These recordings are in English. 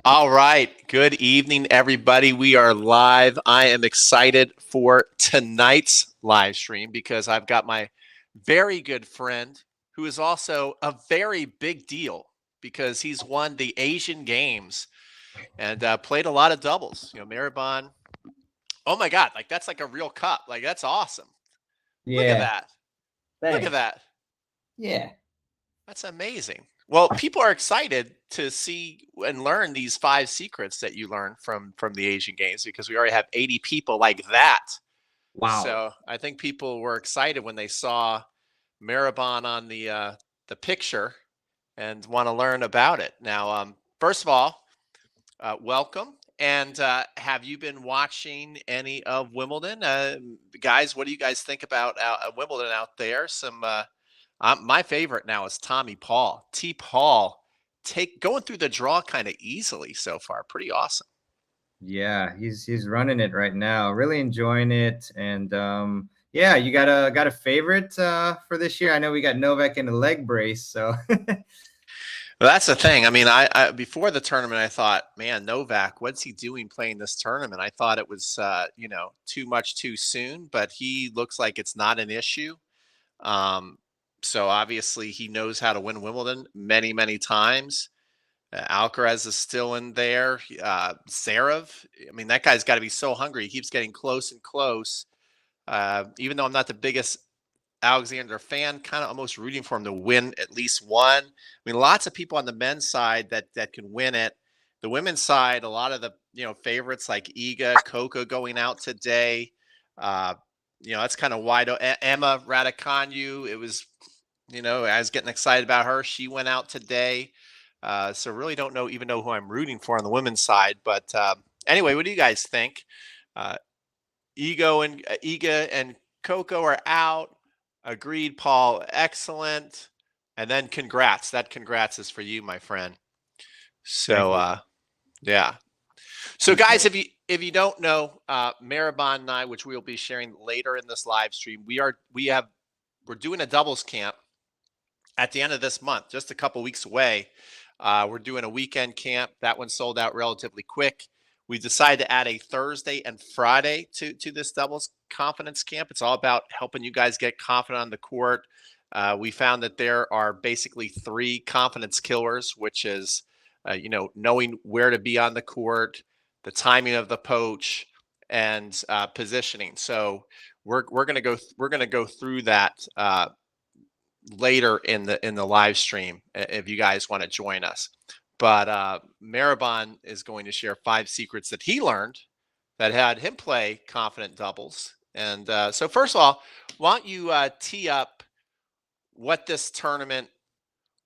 All right. Good evening, everybody. We are live. I am excited for tonight's live stream because I've got my very good friend who is also a very big deal because he's won the Asian Games and played a lot of doubles. Maribon. Oh my God. Like, that's like a real cup. Like, that's awesome. Look at Yeah, that. Look at thanks. that. Yeah. That's amazing. Well, people are excited to see and learn these five secrets that you learned from the Asian Games because we already have 80 people like that. Wow. So I think people were excited when they saw Maribon on the picture and want to learn about it. Now, first of all, welcome. And have you been watching any of Wimbledon, guys? What do you guys think about Wimbledon out there? My favorite now is Tommy Paul. T. Paul take going through the draw kind of easily so far. Pretty awesome. Yeah, he's running it right now. Really enjoying it. And yeah, you got a favorite for this year? I know we got Novak in a leg brace, so Well, that's the thing. I mean, I before the tournament, I thought, man, Novak, what's he doing playing this tournament? I thought it was, too much too soon, but he looks like it's not an issue. Um, so obviously he knows how to win Wimbledon many, many times. Alcaraz is still in there. Zverev, I mean, that guy's got to be so hungry. He keeps getting close and close. Even though I'm not the biggest Alexander fan, kind of almost rooting for him to win at least one. I mean, lots of people on the men's side that can win it. The women's side, a lot of the favorites like Iga, Coco going out today. Uh, that's kind of wide. Emma Raducanu, it was I was getting excited about her. She went out today. So really don't even know who I'm rooting for on the women's side. But anyway, what do you guys think? Uh, Iga and Coco are out. Agreed, Paul. Excellent. And then congrats. That congrats is for you, my friend. thank So you. yeah. So Appreciate guys, it. if you don't know, Maribon and I, which we will be sharing later in this live stream, we're doing a doubles camp at the end of this month, just a couple weeks away. We're doing a weekend camp. That one sold out relatively quick. We decided to add a Thursday and Friday to this doubles confidence camp. It's all about helping you guys get confident on the court. We found that there are basically three confidence killers, which is, knowing where to be on the court, the timing of the poach, and positioning. So we're gonna go through that later in the live stream if you guys want to join us. But Maribon is going to share five secrets that he learned that had him play confident doubles. And so, first of all, why don't you tee up what this tournament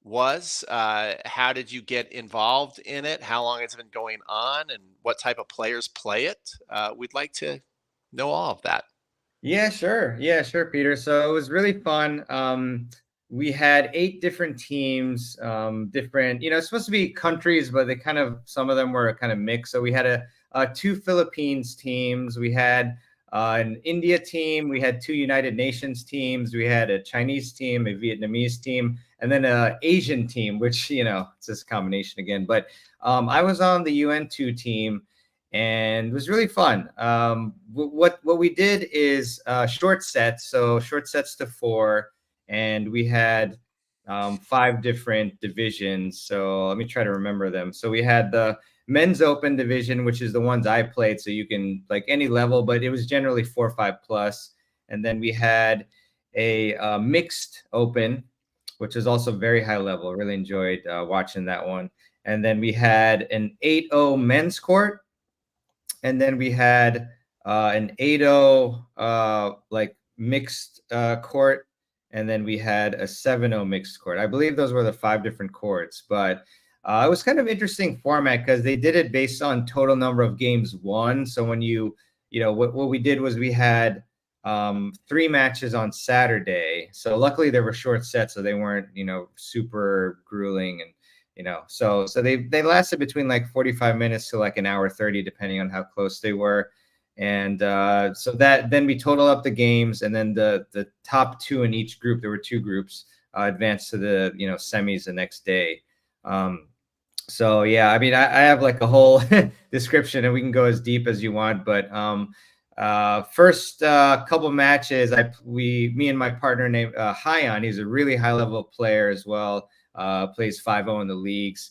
was? How did you get involved in it? How long has it been going on? And what type of players play it? We'd like to know all of that. Yeah, sure. Yeah, sure, Peter. So it was really fun. We had eight different teams, different, it's supposed to be countries, but they kind of, some of them were kind of mixed. So we had two Philippines teams. We had an India team. We had two United Nations teams. We had a Chinese team, a Vietnamese team, and then a Asian team, which, it's this combination again. But I was on the UN2 team and it was really fun. What we did is short sets, so short sets to four, and we had five different divisions. So let me try to remember them. So we had the men's open division, which is the ones I played, so you can like any level, but it was generally 4 or 5 plus. And then we had a mixed open, which is also very high level. Really enjoyed watching that one. And then we had an 8-0 men's court, and then we had an 8-0 like mixed court, and then we had a 7-0 mixed court. I believe those were the five different courts, but it was kind of interesting format because they did it based on total number of games won. So when what we did was we had three matches on Saturday. So luckily they were short sets, so they weren't super grueling, and so they lasted between like 45 minutes to like an hour 30, depending on how close they were. And so that then we total up the games, and then the top two in each group, there were two groups, advanced to the semis the next day. So yeah, I mean, I have like a whole description, and we can go as deep as you want. But first couple matches, me and my partner named Hyan. He's a really high level player as well. Plays 5-0 in the leagues.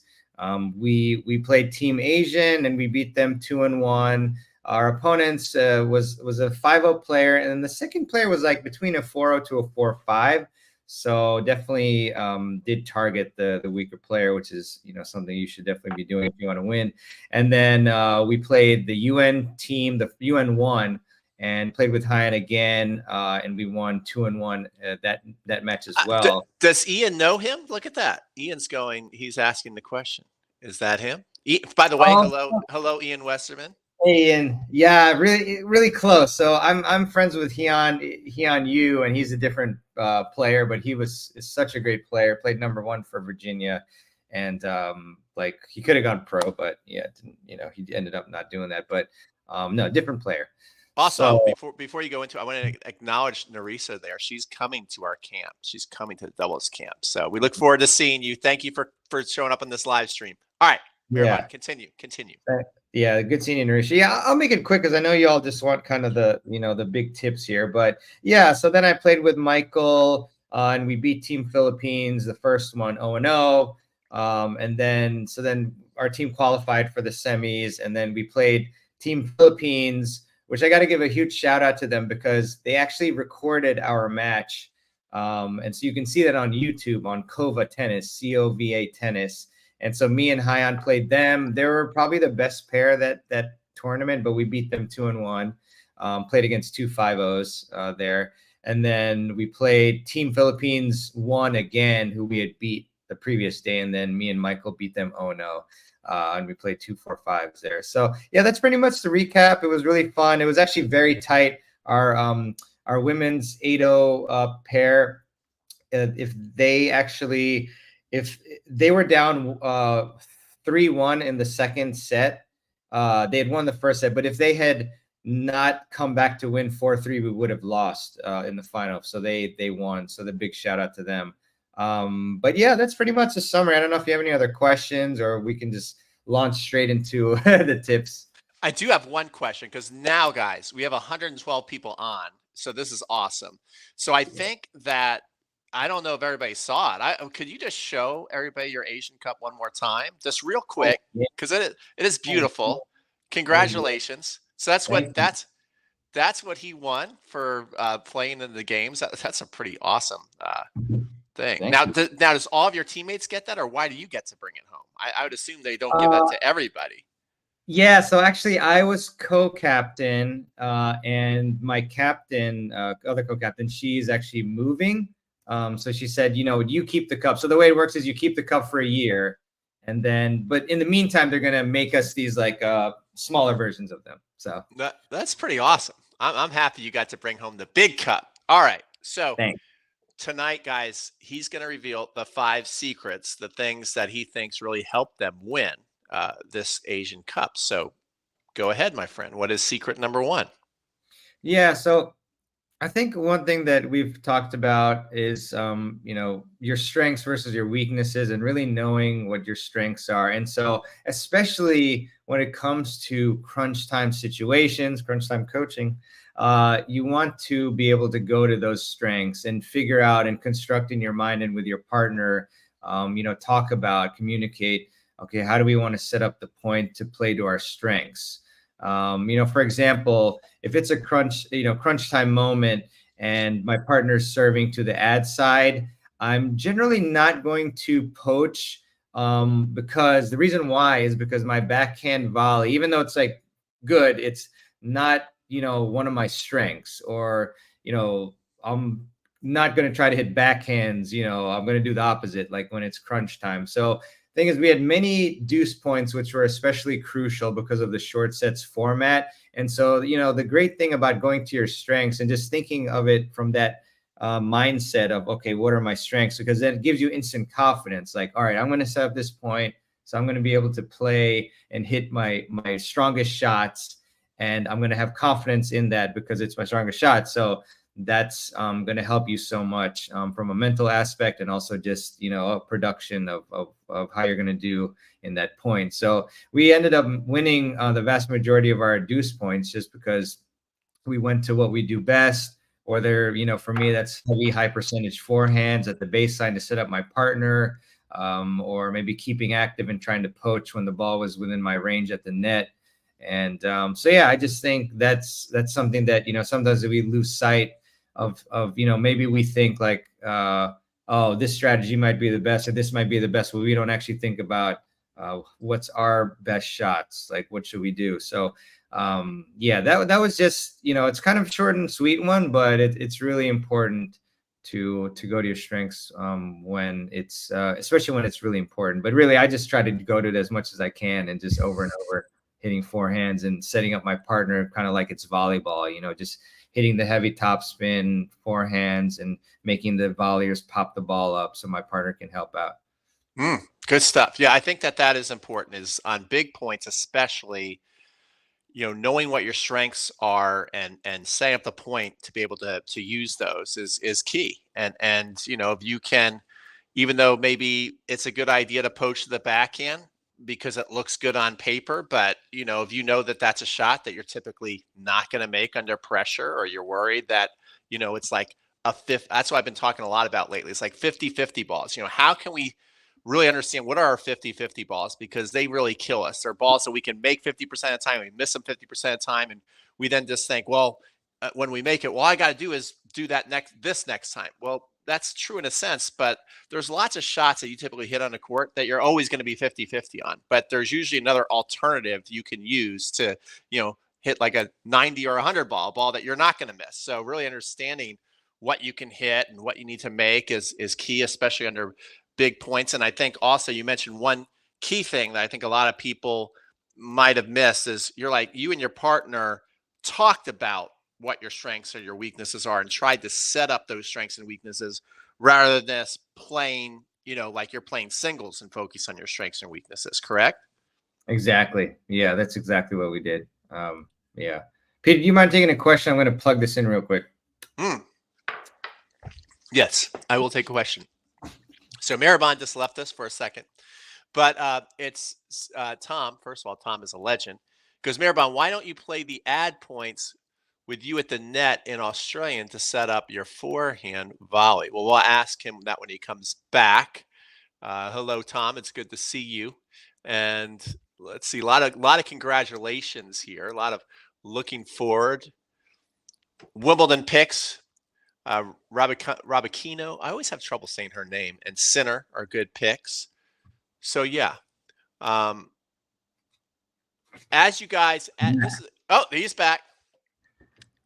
We played Team Asian, and we beat them 2-1. Our opponents was a 5-0 player, and then the second player was like between a 4-0 to a 4-5. So definitely did target the weaker player, which is something you should definitely be doing if you want to win. And then we played the UN team, the UN won, and played with Hyan again, and we won 2-1 that match as well. Does Ian know him? Look at that. Ian's going. He's asking the question. Is that him? By the way, hello, Ian Westerman. Hey, Ian. Yeah, really, really close. So I'm friends with Hyun Yu, and he's a different player, but is such a great player. Played #1 for Virginia, and like he could have gone pro, but yeah, he ended up not doing that. But no, different player. Also, before you go into, I want to acknowledge Narisa there. She's coming to our camp. She's coming to the doubles camp. So we look forward to seeing you. Thank you for showing up on this live stream. All right, Miraban, continue. Yeah, good seeing you, Narisha. Yeah, I'll make it quick because I know you all just want kind of the big tips here. But yeah, so then I played with Michael, and we beat Team Philippines, the first one 0-0. And then our team qualified for the semis, and then we played Team Philippines, which I got to give a huge shout out to them because they actually recorded our match. And so you can see that on YouTube on Cova Tennis, COVA Tennis. And so me and Hyan played them. They were probably the best pair that tournament, but we beat them 2-1. Played against 2 5-0s there. And then we played Team Philippines 1 again, who we had beat the previous day. And then me and Michael beat them 0-0. And we played 2 4-5s there. So yeah, that's pretty much the recap. It was really fun. It was actually very tight. Our women's 8-0 pair, if they were down 3-1 in the second set, they had won the first set. But if they had not come back to win 4-3, we would have lost in the final. So they won. So the big shout out to them. But yeah, that's pretty much the summary. I don't know if you have any other questions, or we can just launch straight into the tips. I do have one question because now, guys, we have 112 people on. So this is awesome. So I think that, I don't know if everybody saw it. Could you just show everybody your Asian Cup one more time, just real quick, because it is beautiful. Congratulations. So that's what he won for playing in the games. That's a pretty awesome thing. Now, does all of your teammates get that, or why do you get to bring it home? I would assume they don't give that to everybody. Yeah, so actually I was co-captain, and my captain, other co-captain, she's actually moving. So she said, you keep the cup. So the way it works is you keep the cup for a year, and then, but in the meantime, they're gonna make us these like smaller versions of them. So that's pretty awesome. I'm happy you got to bring home the big cup. All right, so thanks. Tonight, guys, he's going to reveal the 5 secrets, the things that he thinks really helped them win this Asian Cup. So go ahead, my friend. What is secret number 1? Yeah, so I think one thing that we've talked about is, your strengths versus your weaknesses, and really knowing what your strengths are. And so, especially when it comes to crunch time situations, crunch time coaching, you want to be able to go to those strengths and figure out and construct in your mind and with your partner, talk about, communicate, okay, how do we want to set up the point to play to our strengths? For example, if it's a crunch time moment and my partner's serving to the ad side, I'm generally not going to poach, because the reason why is because my backhand volley, even though it's like good, it's not, one of my strengths, or, I'm not going to try to hit backhands, I'm going to do the opposite, like when it's crunch time. So thing is, we had many deuce points, which were especially crucial because of the short sets format. And so, the great thing about going to your strengths and just thinking of it from that mindset of, okay, what are my strengths? Because then it gives you instant confidence. Like, all right, I'm going to set up this point, so I'm going to be able to play and hit my strongest shots, and I'm going to have confidence in that because it's my strongest shot. So that's going to help you so much from a mental aspect, and also just, a production of how you're going to do in that point. So we ended up winning the vast majority of our deuce points just because we went to what we do best. Or there, for me, that's heavy, high percentage forehands at the baseline to set up my partner, or maybe keeping active and trying to poach when the ball was within my range at the net. And so, yeah, I just think that's something that, sometimes we lose sight of, maybe we think like, oh, this strategy might be the best, or this might be the best, but we don't actually think about what's our best shots, like what should we do. So yeah, that was just, it's kind of short and sweet one, but it's really important to go to your strengths when it's especially when it's really important. But really, I just try to go to it as much as I can, and just over and over hitting forehands and setting up my partner kind of like it's volleyball, just hitting the heavy top spin forehands and making the volleyers pop the ball up so my partner can help out. Good stuff. Yeah, I think that is important, is on big points, especially, knowing what your strengths are and setting up the point to be able to use those is key. And if you can, even though maybe it's a good idea to poach to the backhand because it looks good on paper, but if that that's a shot that you're typically not going to make under pressure, or you're worried that it's like a fifth. That's what I've been talking a lot about lately. It's like 50-50 balls. How can we really understand what are our 50-50 balls, because they really kill us. They're balls that we can make 50% of the time, we miss them 50% of the time, and we then just think, well, when we make it, all I got to do is do that this next time. Well, that's true in a sense, but there's lots of shots that you typically hit on the court that you're always going to be 50-50 on. But there's usually another alternative you can use to, hit like a 90 or 100 ball that you're not going to miss. So really understanding what you can hit and what you need to make is key, especially under big points. And I think also you mentioned one key thing that I think a lot of people might have missed is you and your partner talked about what your strengths or your weaknesses are and tried to set up those strengths and weaknesses, rather than this playing, like you're playing singles and focus on your strengths and weaknesses. Correct? Exactly. Yeah, that's exactly what we did. Yeah. Peter, do you mind taking a question? I'm going to plug this in real quick. Yes, I will take a question. So Maribon just left us for a second, but it's Tom. First of all, Tom is a legend. Goes, Maribon, why don't you play the ad points with you at the net in Australian to set up your forehand volley? Well, we'll ask him that when he comes back. Hello, Tom. It's good to see you. And let's see, a lot of congratulations here. A lot of looking forward. Wimbledon picks. Rabakino, I always have trouble saying her name, and Sinner are good picks. So yeah, as you guys, he's back.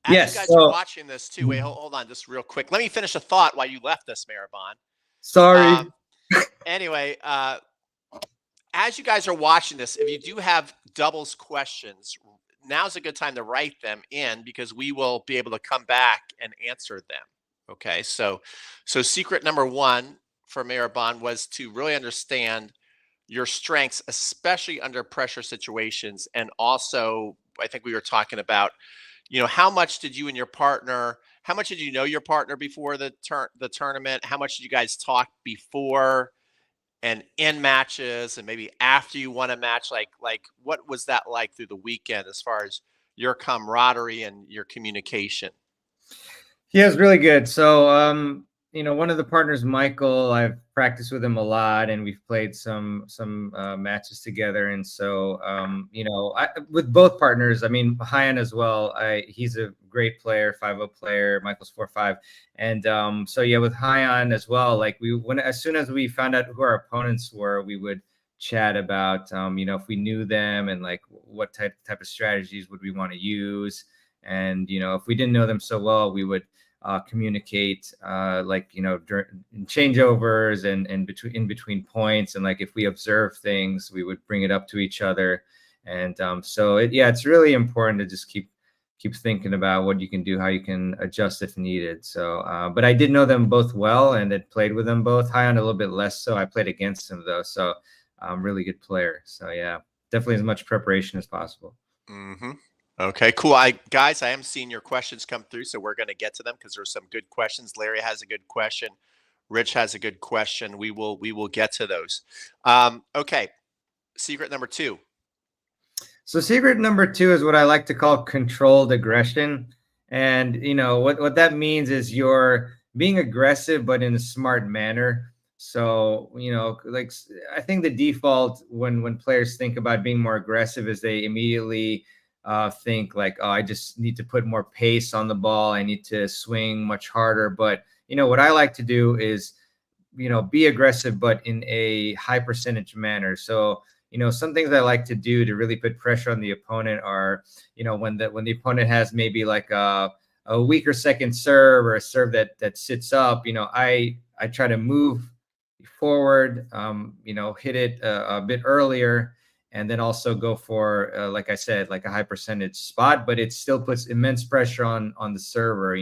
As Yes, you guys are watching this too. Wait, hold on, just real quick. Let me finish a thought while you left us, Maribon. Sorry. Anyway, as you guys are watching this, if you do have doubles questions, now's a good time to write them in, because we will be able to come back and answer them. Okay, so secret number one for Maribon was to really understand your strengths, especially under pressure situations. And also, I think we were talking about, how much did you and your partner, how much did you know your partner before the tournament? How much did you guys talk before and in matches, and maybe after you won a match? Like what was that like through the weekend as far as your camaraderie and your communication? Yeah, it's really good. So, one of the partners, Michael, I've practiced with him a lot, and we've played some matches together. And so, with both partners, I mean, Hyan as well. He's a great player, 5-0 player. Michael's 4-5, and so yeah, with Hyan as well. Like as soon as we found out who our opponents were, we would chat about, if we knew them, and like what type of strategies would we want to use. And if we didn't know them so well, we would communicate during changeovers and in between points. And like if we observe things, we would bring it up to each other. And so it's really important to just keep thinking about what you can do, how you can adjust if needed. So but I did know them both well, and had played with them both. High on a little bit less so. I played against him though, so really good player. So yeah, definitely as much preparation as possible. Mm-hmm. Okay, cool. Guys, I am seeing your questions come through, so we're going to get to them because there's some good questions. Larry has a good question. Rich has a good question. We will get to those. Okay, secret number two. So secret number two is what I like to call controlled aggression. And what that means is you're being aggressive, but in a smart manner. So, like I think the default when players think about being more aggressive is they immediately think like, oh, I just need to put more pace on the ball. I need to swing much harder. But what I like to do is be aggressive, but in a high percentage manner. So, some things I like to do to really put pressure on the opponent are, when the opponent has maybe like a weaker second serve or a serve that sits up, I try to move forward, hit it a bit earlier, and then also go for, like I said, like a high percentage spot, but it still puts immense pressure on the server.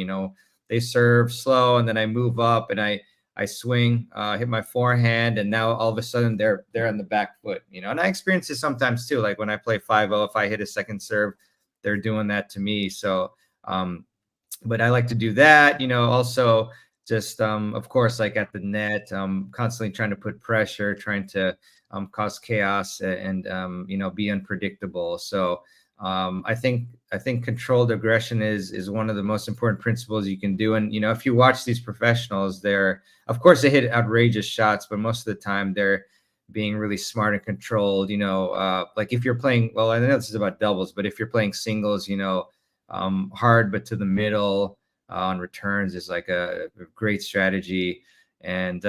They serve slow, and then I move up and I swing, hit my forehand, and now all of a sudden they're on the back foot, And I experience this sometimes too. Like when I play 5-0, if I hit a second serve, they're doing that to me. So, but I like to do that. Also just of course, like at the net, constantly trying to put pressure, trying to cause chaos and be unpredictable. So I think controlled aggression is one of the most important principles you can do. And if you watch these professionals, of course they hit outrageous shots, but most of the time they're being really smart and controlled. Like if you're playing, well, I know this is about doubles, but if you're playing singles, hard but to the middle on returns is like a great strategy. And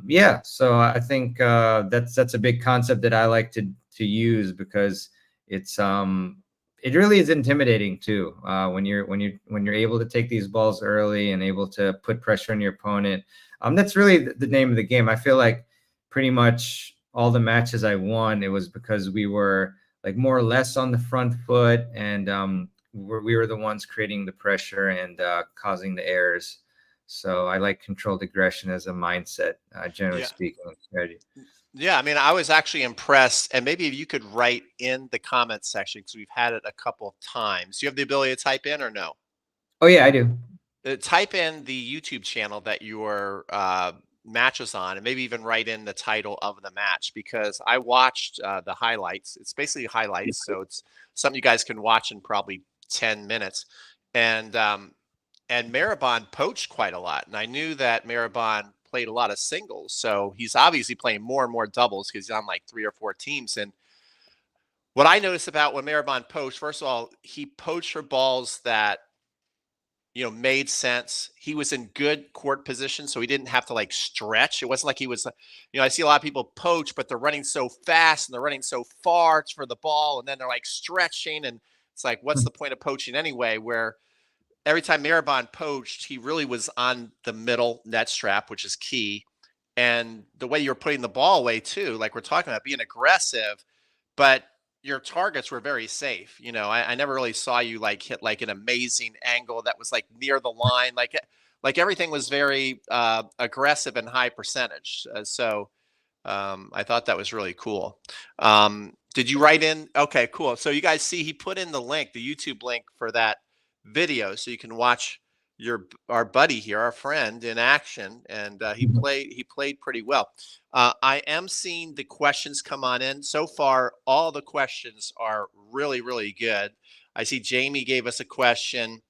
yeah, so I think that's a big concept that I like to use because it really is intimidating too, when you're able to take these balls early and able to put pressure on your opponent. That's really the name of the game. I feel like pretty much all the matches I won, it was because we were like more or less on the front foot, and we were the ones creating the pressure and causing the errors. So I like controlled aggression as a mindset, generally Yeah. speaking, strategy. Yeah, I mean, I was actually impressed, and maybe if you could write in the comments section because we've had it a couple of times. Do you have the ability to type in or no? Oh yeah, I do. Type in the YouTube channel that your match is on, and maybe even write in the title of the match because I watched the highlights. It's basically highlights, so it's something you guys can watch in probably 10 minutes. And Maribon poached quite a lot, and I knew that Maribon played a lot of singles, so he's obviously playing more and more doubles because he's on like 3 or 4 teams. And what I noticed about when Maribon poached, first of all, he poached for balls that made sense. He was in good court position, so he didn't have to like stretch. It wasn't like he was, I see a lot of people poach, but they're running so fast and they're running so far for the ball, and then they're like stretching, and it's like, what's the point of poaching anyway? Where every time Maribon poached, he really was on the middle net strap, which is key. And the way you're putting the ball away too, like we're talking about being aggressive, but your targets were very safe. I never really saw you like hit like an amazing angle that was like near the line. Like everything was very aggressive and high percentage. So I thought that was really cool. Did you write in? Okay, cool. So you guys see he put in the link, the YouTube link for that video, so you can watch our buddy here, our friend, in action, and he played pretty well. I am seeing the questions come on in. So far, all the questions are really, really good. I see Jamie gave us a question.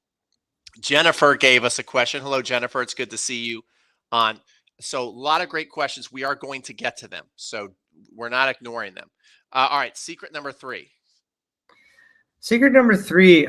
Jennifer gave us a question. Hello, Jennifer. It's good to see you on. So a lot of great questions. We are going to get to them, so we're not ignoring them. All right, secret number three. Secret number three,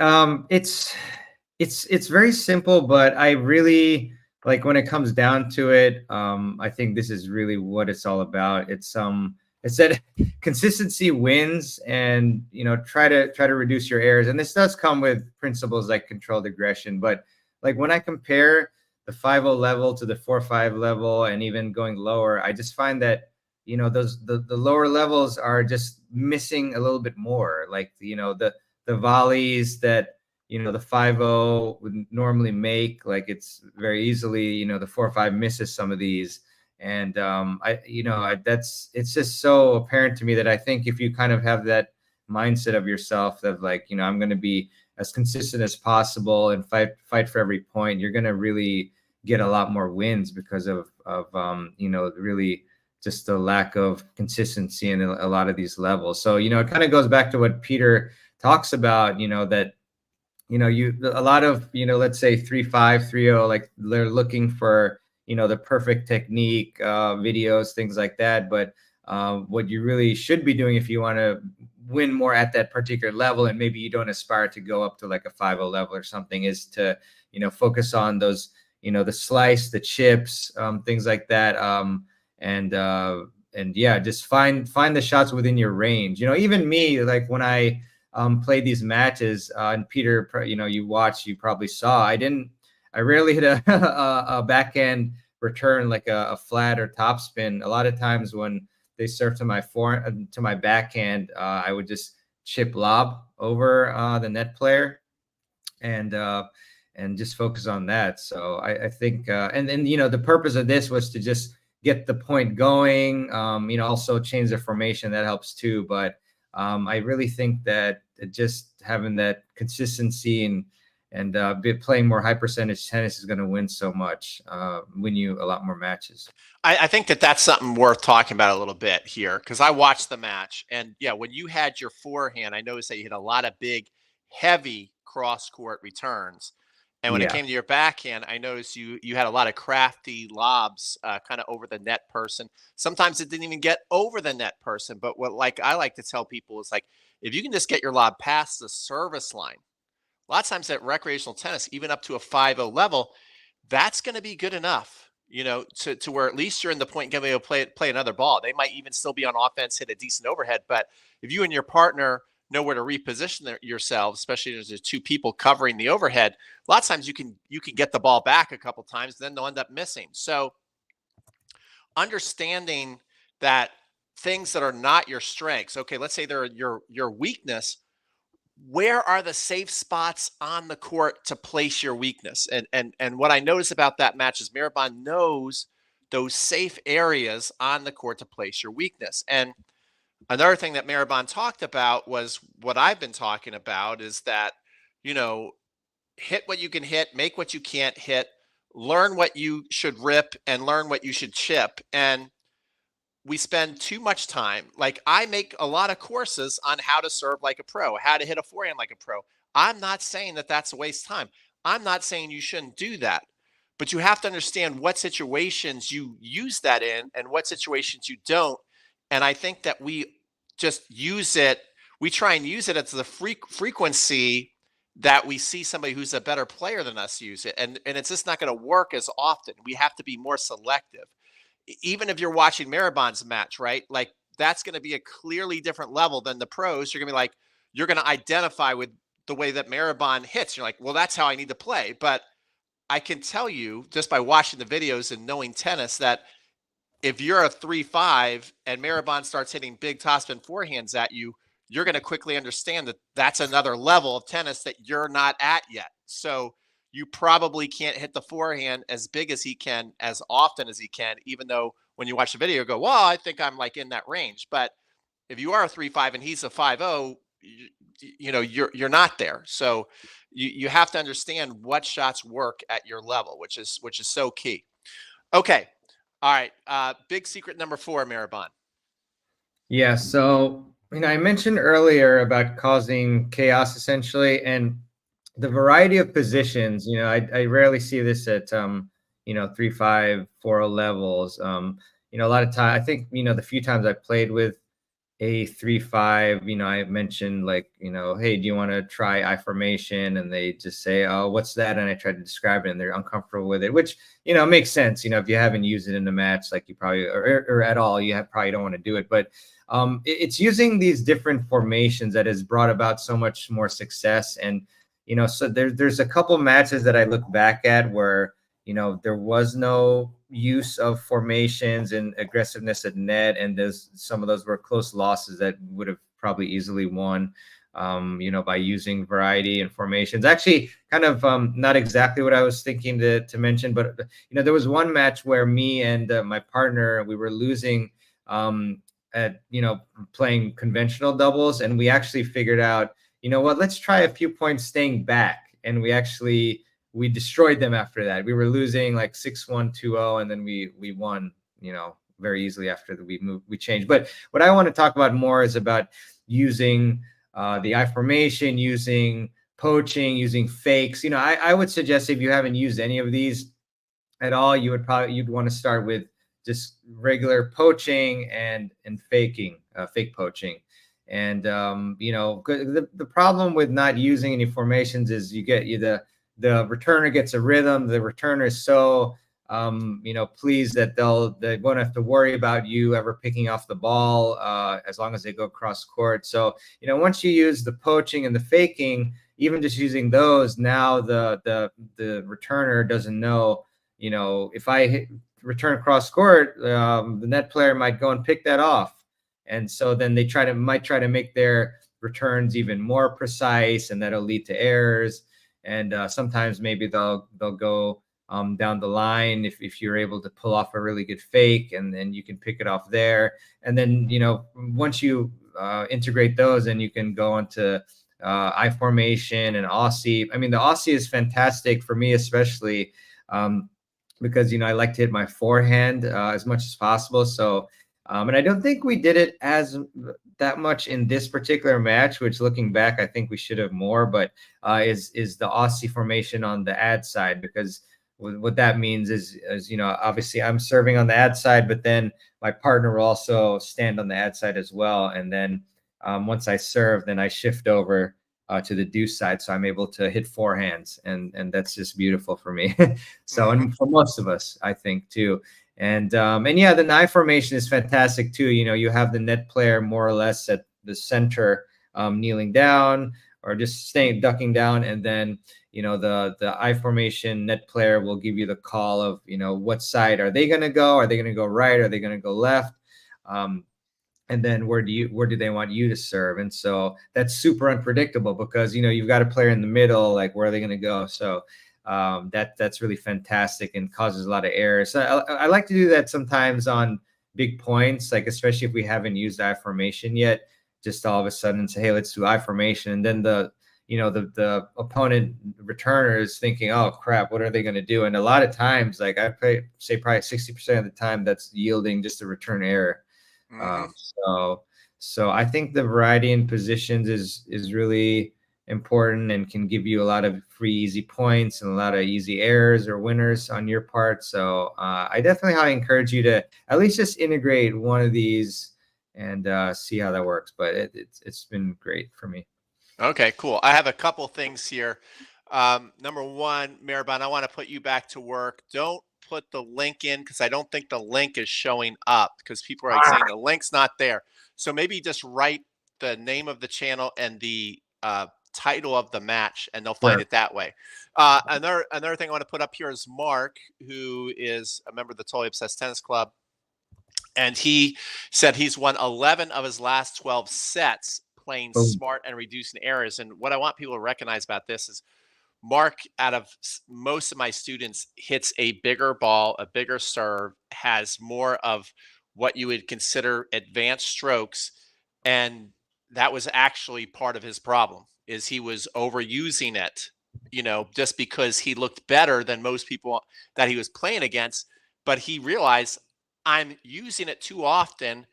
it's very simple, but I really like when it comes down to it. I think this is really what it's all about. It's that consistency wins, and try to reduce your errors. And this does come with principles like controlled aggression. But like when I compare the 5-0 level to the 4-5 level, and even going lower, I just find that those the lower levels are just missing a little bit more. Like the volleys that the 5-0 would normally make, like it's very easily, the 4-5 misses some of these. And it's just so apparent to me that I think if you kind of have that mindset of yourself of like, I'm going to be as consistent as possible and fight for every point, you're going to really get a lot more wins because of really just the lack of consistency in a lot of these levels. So, it kind of goes back to what Peter talks about, that a lot of, let's say 3-5, 3-0, like they're looking for, the perfect technique, videos, things like that. But what you really should be doing if you want to win more at that particular level, and maybe you don't aspire to go up to like a 5-0 level or something, is to, focus on those, the slice, the chips, things like that. And yeah, just find the shots within your range. Even me, like when I played these matches, and Peter, you probably saw, I rarely hit a backhand return, like a flat or topspin. A lot of times when they serve to my backhand, I would just chip lob over the net player and just focus on that. So I think, and then, the purpose of this was to just get the point going, also change the formation. That helps too. But I really think that just having that consistency and playing more high percentage tennis is going to win you a lot more matches. I think that's something worth talking about a little bit here, because I watched the match, and yeah, when you had your forehand, I noticed that you hit a lot of big, heavy cross court returns. And when it came to your backhand, I noticed you had a lot of crafty lobs, kind of over the net person. Sometimes it didn't even get over the net person. But what I like to tell people is, like, if you can just get your lob past the service line, a lot of times at recreational tennis, even up to a 5-0 level, that's going to be good enough, to where at least you're in the point game able to play another ball. They might even still be on offense, hit a decent overhead. But if you and your partner know where to reposition yourselves, especially if there's two people covering the overhead, a lot of times you can get the ball back a couple times, then they'll end up missing. So understanding that things that are not your strengths, okay, let's say they're your weakness, where are the safe spots on the court to place your weakness? And what I noticed about that match is Miraban knows those safe areas on the court to place your weakness. And another thing that Miraban talked about was what I've been talking about, is that, hit what you can hit, make what you can't hit, learn what you should rip, and learn what you should chip. And we spend too much time. Like, I make a lot of courses on how to serve like a pro, how to hit a forehand like a pro. I'm not saying that that's a waste of time. I'm not saying you shouldn't do that, but you have to understand what situations you use that in and what situations you don't. And I think that we just use it. We try and use it as the frequency that we see somebody who's a better player than us use it. And it's just not going to work as often. We have to be more selective. Even if you're watching Maraban's match, right? Like, that's going to be a clearly different level than the pros. You're going to be like, you're going to identify with the way that Maraban hits. You're like, well, that's how I need to play. But I can tell you just by watching the videos and knowing tennis that if you're a 3-5 and Maraban starts hitting big topspin forehands at you, you're going to quickly understand that that's another level of tennis that you're not at yet. So you probably can't hit the forehand as big as he can, as often as he can, even though when you watch the video, you go, well, I think I'm like in that range. But if you are a 3-5 and he's a 5-0, you're not there. So you have to understand what shots work at your level, which is so key. Okay. All right. Big secret number 4, Miraban. Yeah. So, I mentioned earlier about causing chaos, essentially, and the variety of positions. I rarely see this at 3-5, 4-0 levels. A lot of time, I think, the few times I played with a 3-5, I mentioned, like, hey, do you want to try I formation? And they just say, oh, what's that? And I try to describe it, and they're uncomfortable with it, which, makes sense. If you haven't used it in a match, like, you probably, or at all, probably don't want to do it. But it's using these different formations that has brought about so much more success. And, so there's a couple matches that I look back at where, there was no use of formations and aggressiveness at net, and some of those were close losses that would have probably easily won, by using variety and formations. Actually, kind of not exactly what I was thinking to mention, but there was one match where me and my partner, we were losing. at playing conventional doubles, and we actually figured out, you know what, let's try a few points staying back, and we destroyed them after that. We were losing like 6-1, 2-0, and then we won, very easily after we changed. But what I want to talk about more is about using the I formation, using poaching, using fakes. I would suggest, if you haven't used any of these at all, you'd want to start with just regular poaching and faking, fake poaching. And the problem with not using any formations is the returner gets a rhythm. The returner is so pleased that they won't have to worry about you ever picking off the ball as long as they go across court. So once you use the poaching and the faking, even just using those, now the returner doesn't know. If I return cross court, the net player might go and pick that off, and so then they might try to make their returns even more precise, and that'll lead to errors. And sometimes maybe they'll go down the line if you're able to pull off a really good fake, and then you can pick it off there. And then once you integrate those, and you can go onto I formation and Aussie. I mean, the Aussie is fantastic for me, especially. Because I like to hit my forehand as much as possible. So, and I don't think we did it that much in this particular match. Which, looking back, I think we should have more. But is the Aussie formation on the ad side? Because what that means is obviously I'm serving on the ad side, but then my partner will also stand on the ad side as well. And then once I serve, then I shift over to the deuce side, so I'm able to hit forehands, and that's just beautiful for me. So, and for most of us, I think too. And yeah, the I formation is fantastic too. You have the net player more or less at the center, kneeling down or just ducking down, and then the I formation net player will give you the call of what side are they going to go? Are they going to go right? Are they going to go left? And then where do they want you to serve? And so that's super unpredictable, because you've got a player in the middle, like where are they going to go? So that's really fantastic and causes a lot of errors. So I like to do that sometimes on big points, like especially if we haven't used I formation yet. Just all of a sudden say, hey, let's do I formation, and then the opponent returner is thinking, oh crap, what are they going to do? And a lot of times, like say probably 60% of the time, that's yielding just a return error. So I think the variety in positions is really important, and can give you a lot of free, easy points and a lot of easy errors or winners on your part. So I definitely encourage you to at least just integrate one of these and see how that works. But it's been great for me. Okay, cool. I have a couple things here. Number one, Maribon, I want to put you back to work. Don't put the link in, because I don't think the link is showing up, because people are saying the link's not there. So maybe just write the name of the channel and the title of the match, and they'll find it that way. Another thing I want to put up here is Mark, who is a member of the Totally Obsessed Tennis Club. And he said he's won 11 of his last 12 sets playing smart and reducing errors. And what I want people to recognize about this is Mark, out of most of my students, hits a bigger ball, a bigger serve, has more of what you would consider advanced strokes. And that was actually part of his problem, is he was overusing it, just because he looked better than most people that he was playing against. But he realized, I'm using it too often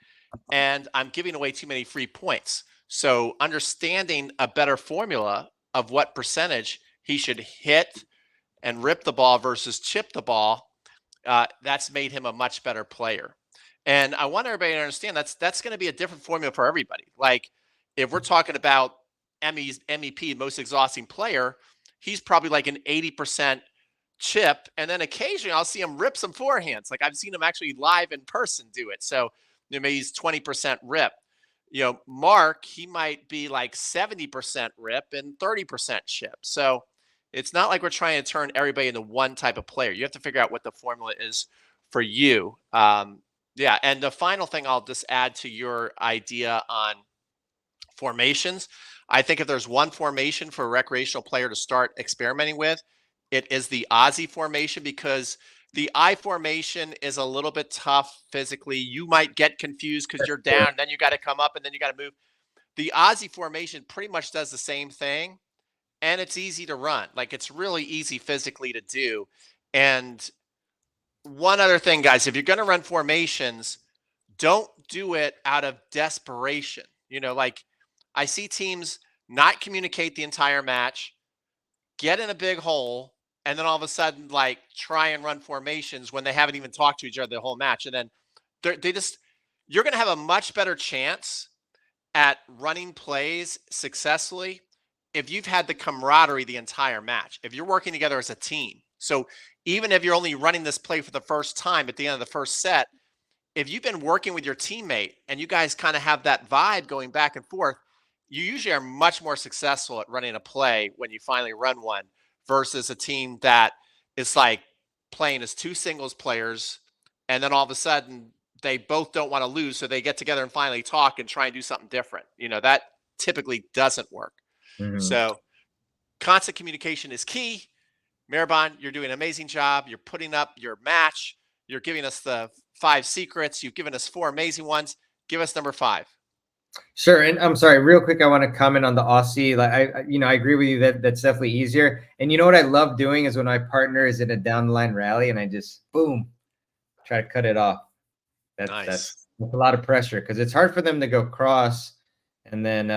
and I'm giving away too many free points. So understanding a better formula of what percentage he should hit and rip the ball versus chip the ball, that's made him a much better player. And I want everybody to understand that's going to be a different formula for everybody. Like if we're talking about MEP, most exhausting player, he's probably like an 80% chip, and then occasionally I'll see him rip some forehands. Like I've seen him actually live in person do it. So maybe he's 20% rip. Mark, he might be like 70% rip and 30% chip. So it's not like we're trying to turn everybody into one type of player. You have to figure out what the formula is for you. Yeah. And the final thing I'll just add to your idea on formations, I think if there's one formation for a recreational player to start experimenting with, it is the Aussie formation, because The I formation is a little bit tough physically. You might get confused because you're down, then you got to come up, and then you got to move. The Aussie formation pretty much does the same thing, and it's easy to run. Like, it's really easy physically to do. And one other thing, guys, if you're going to run formations, don't do it out of desperation. Like, I see teams not communicate the entire match, get in a big hole, and then all of a sudden, like, try and run formations when they haven't even talked to each other the whole match. And then you're going to have a much better chance at running plays successfully if you've had the camaraderie the entire match, if you're working together as a team. So even if you're only running this play for the first time at the end of the first set, if you've been working with your teammate and you guys kind of have that vibe going back and forth, you usually are much more successful at running a play when you finally run one versus a team that is like playing as two singles players. And then all of a sudden they both don't want to lose. So they get together and finally talk and try and do something different. That typically doesn't work. Mhm. So constant communication is key. Maribon, you're doing an amazing job. You're putting up your match. You're giving us the 5 secrets. You've given us 4 amazing ones. Give us number 5. Sure. And I'm sorry, real quick, I want to comment on the Aussie. Like I agree with you that that's definitely easier. And you know what I love doing is when my partner is in a down the line rally and I just boom, try to cut it off. Nice. That's a lot of pressure because it's hard for them to go cross, and then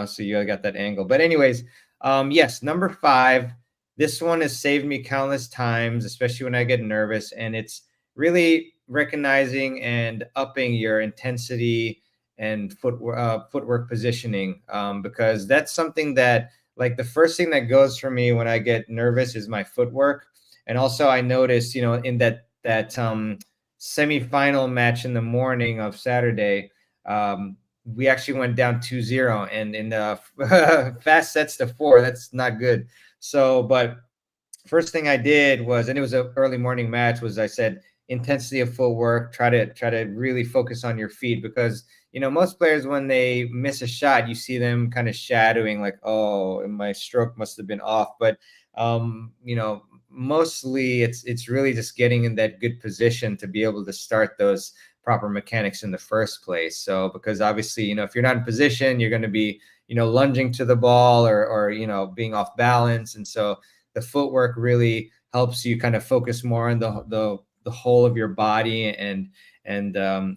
so you got that angle. But anyways, yes, number 5. This one has saved me countless times, especially when I get nervous, and it's really recognizing and upping your intensity and footwork positioning, because that's something that, like, the first thing that goes for me when I get nervous is my footwork. And also I noticed, in that semifinal match in the morning of Saturday, we actually went down 2-0, and in fast sets to 4. That's not good. So, but first thing I did was, and it was an early morning match, was I said intensity of footwork. Try to really focus on your feet, because most players, when they miss a shot, you see them kind of shadowing, like, oh, my stroke must have been off. But mostly it's really just getting in that good position to be able to start those proper mechanics in the first place. So, because obviously, if you're not in position, you're going to be, lunging to the ball, or being off balance. And so the footwork really helps you kind of focus more on the whole of your body, and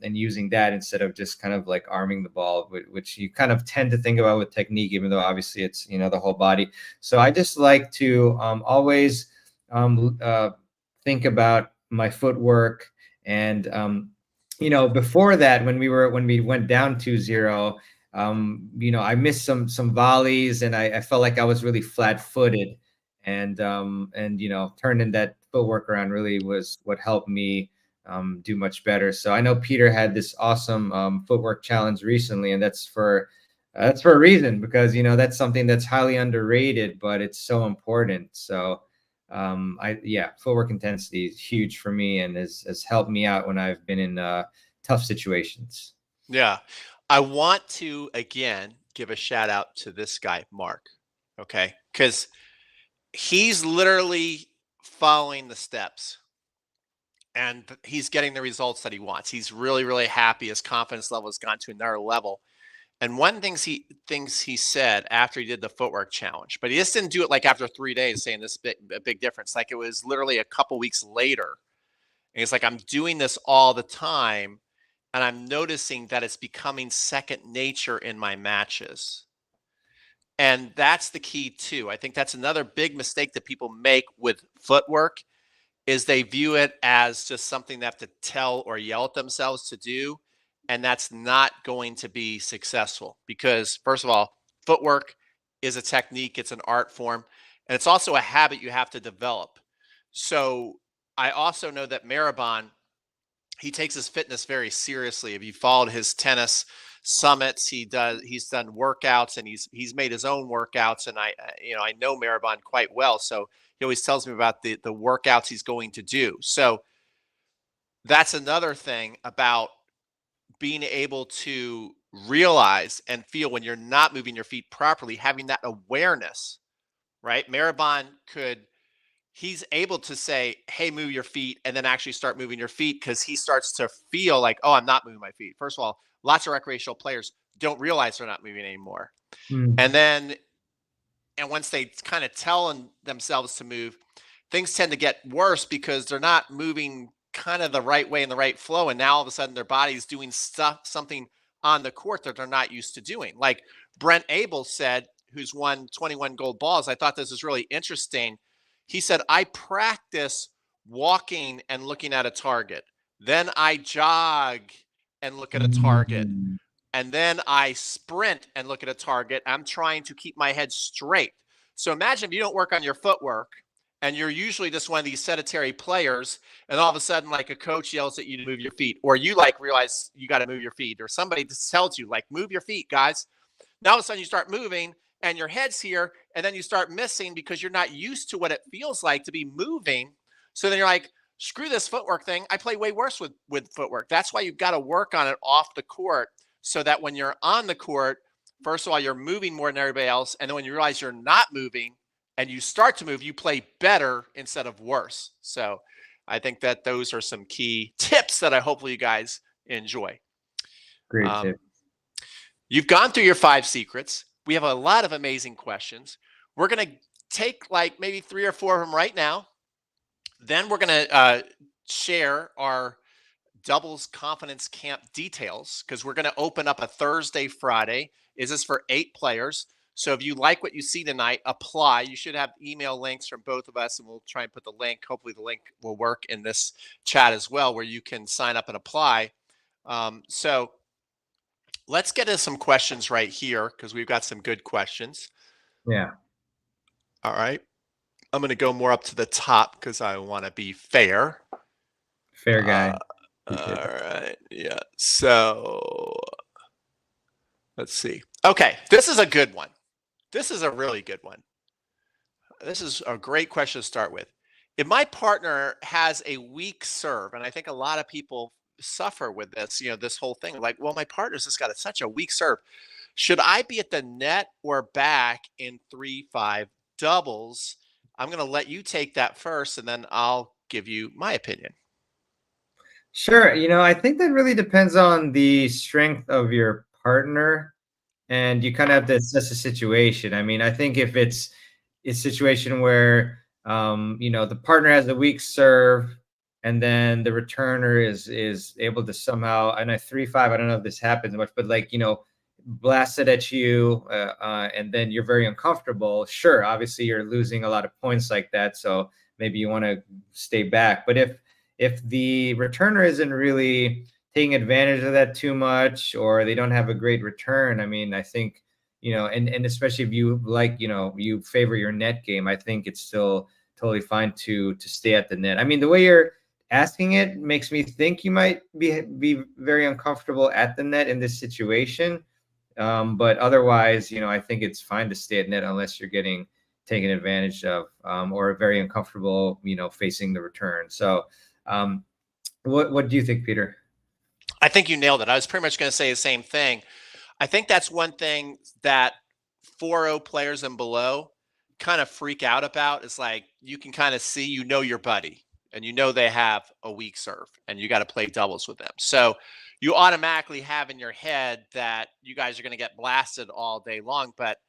using that instead of just kind of like arming the ball, which you kind of tend to think about with technique, even though obviously it's the whole body. So I just like to always think about my footwork. And before that, when we went down 2-0, I missed some volleys, and I felt like I was really flat-footed, and turning that footwork around really was what helped me do much better. So I know Peter had this awesome footwork challenge recently, and that's for a reason, because that's something that's highly underrated, but it's so important. So footwork intensity is huge for me, and has helped me out when I've been in tough situations. Yeah. I want to, again, give a shout out to this guy, Mark. Okay. Because he's literally following the steps, and he's getting the results that he wants. He's really, really happy. His confidence level has gone to another level. And one things he said after he did the footwork challenge, but he just didn't do it like after 3 days saying this a big difference. Like, it was literally a couple weeks later. And he's like, I'm doing this all the time, and I'm noticing that it's becoming second nature in my matches. And that's the key too. I think that's another big mistake that people make with footwork, is they view it as just something they have to tell or yell at themselves to do. And that's not going to be successful, because, first of all, footwork is a technique, it's an art form, and it's also a habit you have to develop. So I also know that Maribon, he takes his fitness very seriously. If you followed his tennis summits, he's done workouts, and he's made his own workouts. And I know Maribon quite well, so he always tells me about the workouts he's going to do. So that's another thing about being able to realize and feel when you're not moving your feet properly, having that awareness, right? Maribon he's able to say, hey, move your feet, and then actually start moving your feet because he starts to feel like, oh, I'm not moving my feet. First of all, lots of recreational players don't realize they're not moving anymore. Mm. And then, and once they kind of tell themselves to move, things tend to get worse because they're not moving kind of the right way in the right flow. And now all of a sudden their body's doing something on the court that they're not used to doing. Like Brent Abel said, who's won 21 gold balls. I thought this was really interesting. He said, I practice walking and looking at a target. Then I jog and look at a target. Mm. And then I sprint and look at a target. I'm trying to keep my head straight. So imagine if you don't work on your footwork and you're usually just one of these sedentary players, and all of a sudden, like a coach yells at you to move your feet, or you like realize you got to move your feet, or somebody just tells you, like, move your feet, guys. Now all of a sudden you start moving and your head's here, and then you start missing because you're not used to what it feels like to be moving. So then you're like, screw this footwork thing. I play way worse with footwork. That's why you've got to work on it off the court so that when you're on the court, first of all, you're moving more than everybody else. And then when you realize you're not moving and you start to move, you play better instead of worse. So I think that those are some key tips that I hopefully you guys enjoy. Great tip. You've gone through your 5 secrets. We have a lot of amazing questions. We're going to take like maybe 3 or 4 of them right now. Then we're going to share our doubles confidence camp details because we're going to open up a Thursday, Friday. Is this for 8 players? So if you like what you see tonight, apply. You should have email links from both of us, and we'll try and put the link. Hopefully the link will work in this chat as well, where you can sign up and apply. So let's get into some questions right here because we've got some good questions. Yeah. All right. I'm going to go more up to the top because I want to be fair. Fair guy. All right. Yeah. So let's see. Okay. This is a good one. This is a really good one. This is a great question to start with. If my partner has a weak serve, and I think a lot of people suffer with this, this whole thing, like, well, my partner's just got such a weak serve. Should I be at the net or back in 3-5 doubles? I'm going to let you take that first, and then I'll give you my opinion. Sure. I think that really depends on the strength of your partner, and you kind of have to assess the situation. I mean, I think if it's a situation where, the partner has a weak serve and then the returner is able to somehow, I know 3-5, I don't know if this happens much, but like, blast it at you, and then you're very uncomfortable. Sure, obviously you're losing a lot of points like that, so maybe you want to stay back. But if the returner isn't really taking advantage of that too much, or they don't have a great return, I mean, I think, and especially if you like, you favor your net game, I think it's still totally fine to stay at the net. I mean, the way you're asking it makes me think you might be very uncomfortable at the net in this situation. But otherwise, I think it's fine to stay at net unless you're getting taken advantage of, or very uncomfortable, facing the return. So what do you think, Peter? I think you nailed it. I was pretty much going to say the same thing. I think that's one thing that 4-0 players and below kind of freak out about. Is like, you can kind of see, your buddy, and they have a weak serve, and you got to play doubles with them. So you automatically have in your head that you guys are going to get blasted all day long. But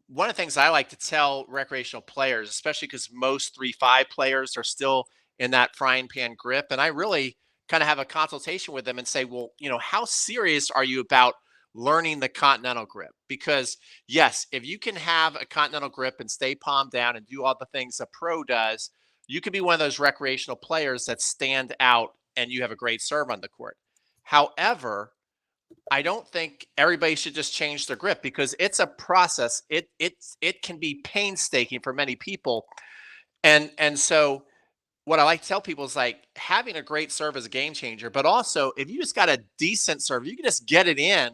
one of the things I like to tell recreational players, especially because most 3-5 players are still in that frying pan grip, and I really kind of have a consultation with them and say, well, how serious are you about learning the continental grip? Because yes, if you can have a continental grip and stay palm down and do all the things a pro does, you could be one of those recreational players that stand out and you have a great serve on the court. However, I don't think everybody should just change their grip because it's a process. It can be painstaking for many people. And so what I like to tell people is like, having a great serve is a game changer, but also if you just got a decent serve, you can just get it in.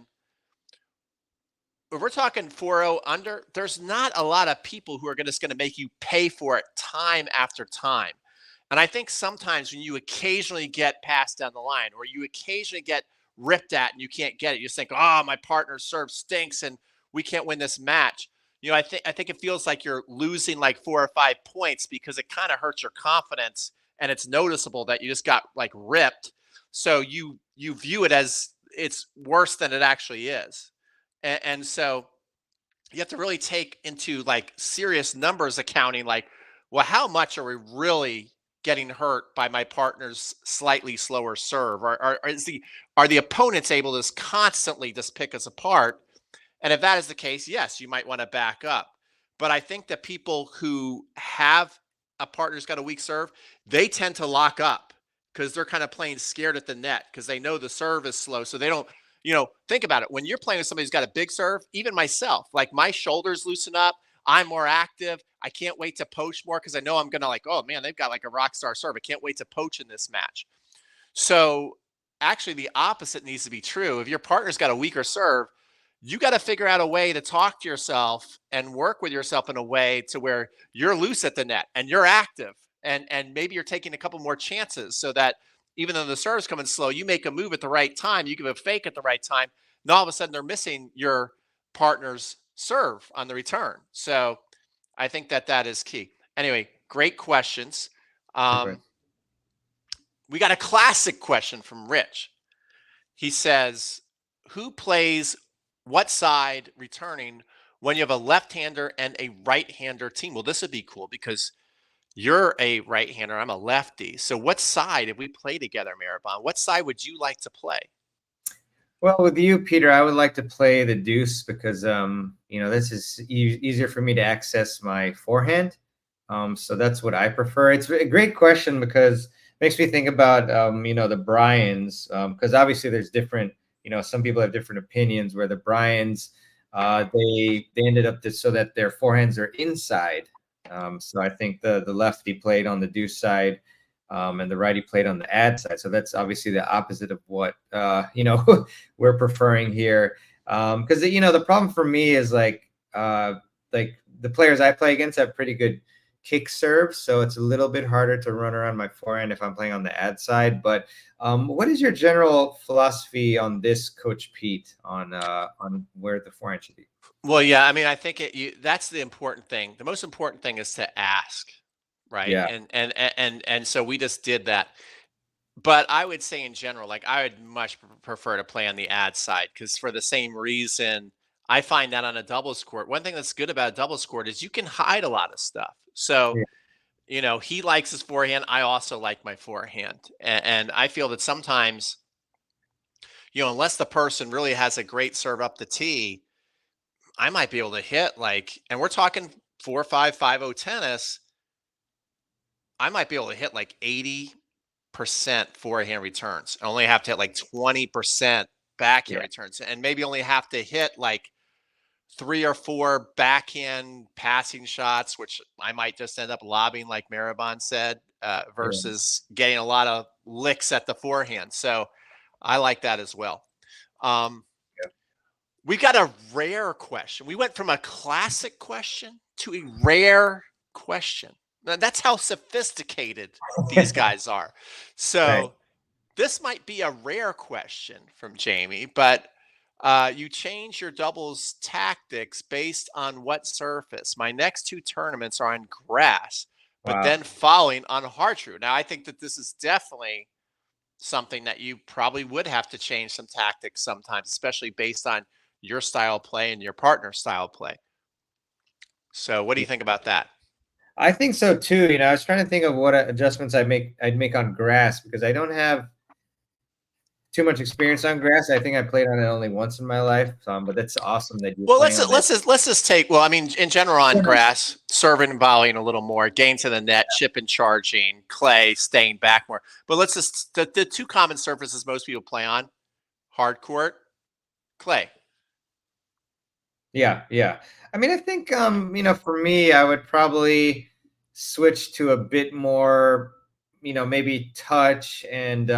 If we're talking 4-0 under, there's not a lot of people who are just going to make you pay for it time after time. And I think sometimes when you occasionally get passed down the line, or you occasionally get ripped at and you can't get it, you just think, oh, my partner's serve stinks and we can't win this match. I think it feels like you're losing like 4 or 5 points because it kind of hurts your confidence, and it's noticeable that you just got like ripped. So you view it as it's worse than it actually is, and so you have to really take into like serious numbers accounting, like, well, how much are we really getting hurt by my partner's slightly slower serve, or are the opponents able to just constantly just pick us apart? And if that is the case, yes, you might want to back up. But I think that people who have a partner who's got a weak serve, they tend to lock up because they're kind of playing scared at the net because they know the serve is slow. So they don't, think about it. When you're playing with somebody who's got a big serve, even myself, like my shoulders loosen up. I'm more active. I can't wait to poach more because I know I'm going to like, oh man, they've got like a rock star serve. I can't wait to poach in this match. So actually, the opposite needs to be true. If your partner's got a weaker serve, you got to figure out a way to talk to yourself and work with yourself in a way to where you're loose at the net and you're active, and maybe you're taking a couple more chances so that even though the serve's coming slow, you make a move at the right time, you give a fake at the right time, and all of a sudden they're missing your partner's serve on the return. So I think that that is key. Anyway, great questions. Super. We got a classic question from Rich. He says, who plays what side returning when you have a left-hander and a right-hander team? Well, this would be cool because you're a right-hander, I'm a lefty. So what side, if we play together, Maribon, what side would you like to play? Well, with you, Peter, I would like to play the deuce because this is easier for me to access my forehand. So that's what I prefer. It's a great question because it makes me think about the Bryans, because obviously there's different, some people have different opinions where the Bryans they ended up so that their forehands are inside. So I think the lefty played on the deuce side, and the righty played on the ad side. So that's obviously the opposite of what we're preferring here. Because the problem for me is like the players I play against have pretty good kick serves, so it's a little bit harder to run around my forehand if I'm playing on the ad side. But what is your general philosophy on this, Coach Pete, on where the forehand should be? Well, yeah, I mean, I think that's the important thing. The most important thing is to ask, right? Yeah, And so we just did that. But I would say in general, like I would much prefer to play on the ad side because for the same reason, I find that on a doubles court, one thing that's good about a doubles court is you can hide a lot of stuff. So, yeah, he likes his forehand. I also like my forehand. And I feel that sometimes, unless the person really has a great serve up the tee, I might be able to hit like, and we're talking 4-5-5-0 tennis. I might be able to hit like 80% forehand returns. I only have to hit like 20% backhand yeah, returns, and maybe only have to hit like 3 or 4 backhand passing shots, which I might just end up lobbing, like Maribon said, yeah. versus getting a lot of licks at the forehand. So I like that as well. Um, we got a rare question. We went from a classic question to a rare question. Now, that's how sophisticated these guys are. So Right. this might be a rare question from Jamie, but you change your doubles tactics based on what surface? My next 2 tournaments are on grass, but Wow. then following on hard true. Now, I think that this is definitely something that you probably would have to change some tactics sometimes, especially based on your style of play and your partner's style of play. So, what do you think about that? I think so too. I was trying to think of what adjustments I'd make on grass because I don't have too much experience on grass. I think I played on it only once in my life. But that's awesome that you're Well, playing on it. let's just take. Well, I mean, in general, on grass, serving and volleying a little more, getting to the net, chip and charging, clay, staying back more. But let's just the 2 common surfaces most people play on: hard court, clay. Yeah, yeah. I mean, I think for me, I would probably switch to a bit more, maybe touch and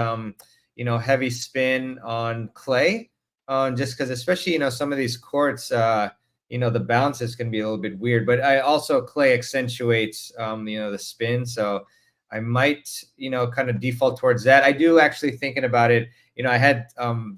heavy spin on clay. Just because especially, some of these courts, the bounces can be a little bit weird, but I also clay accentuates the spin. So I might, kind of default towards that. I do actually thinking about it. I had 9-0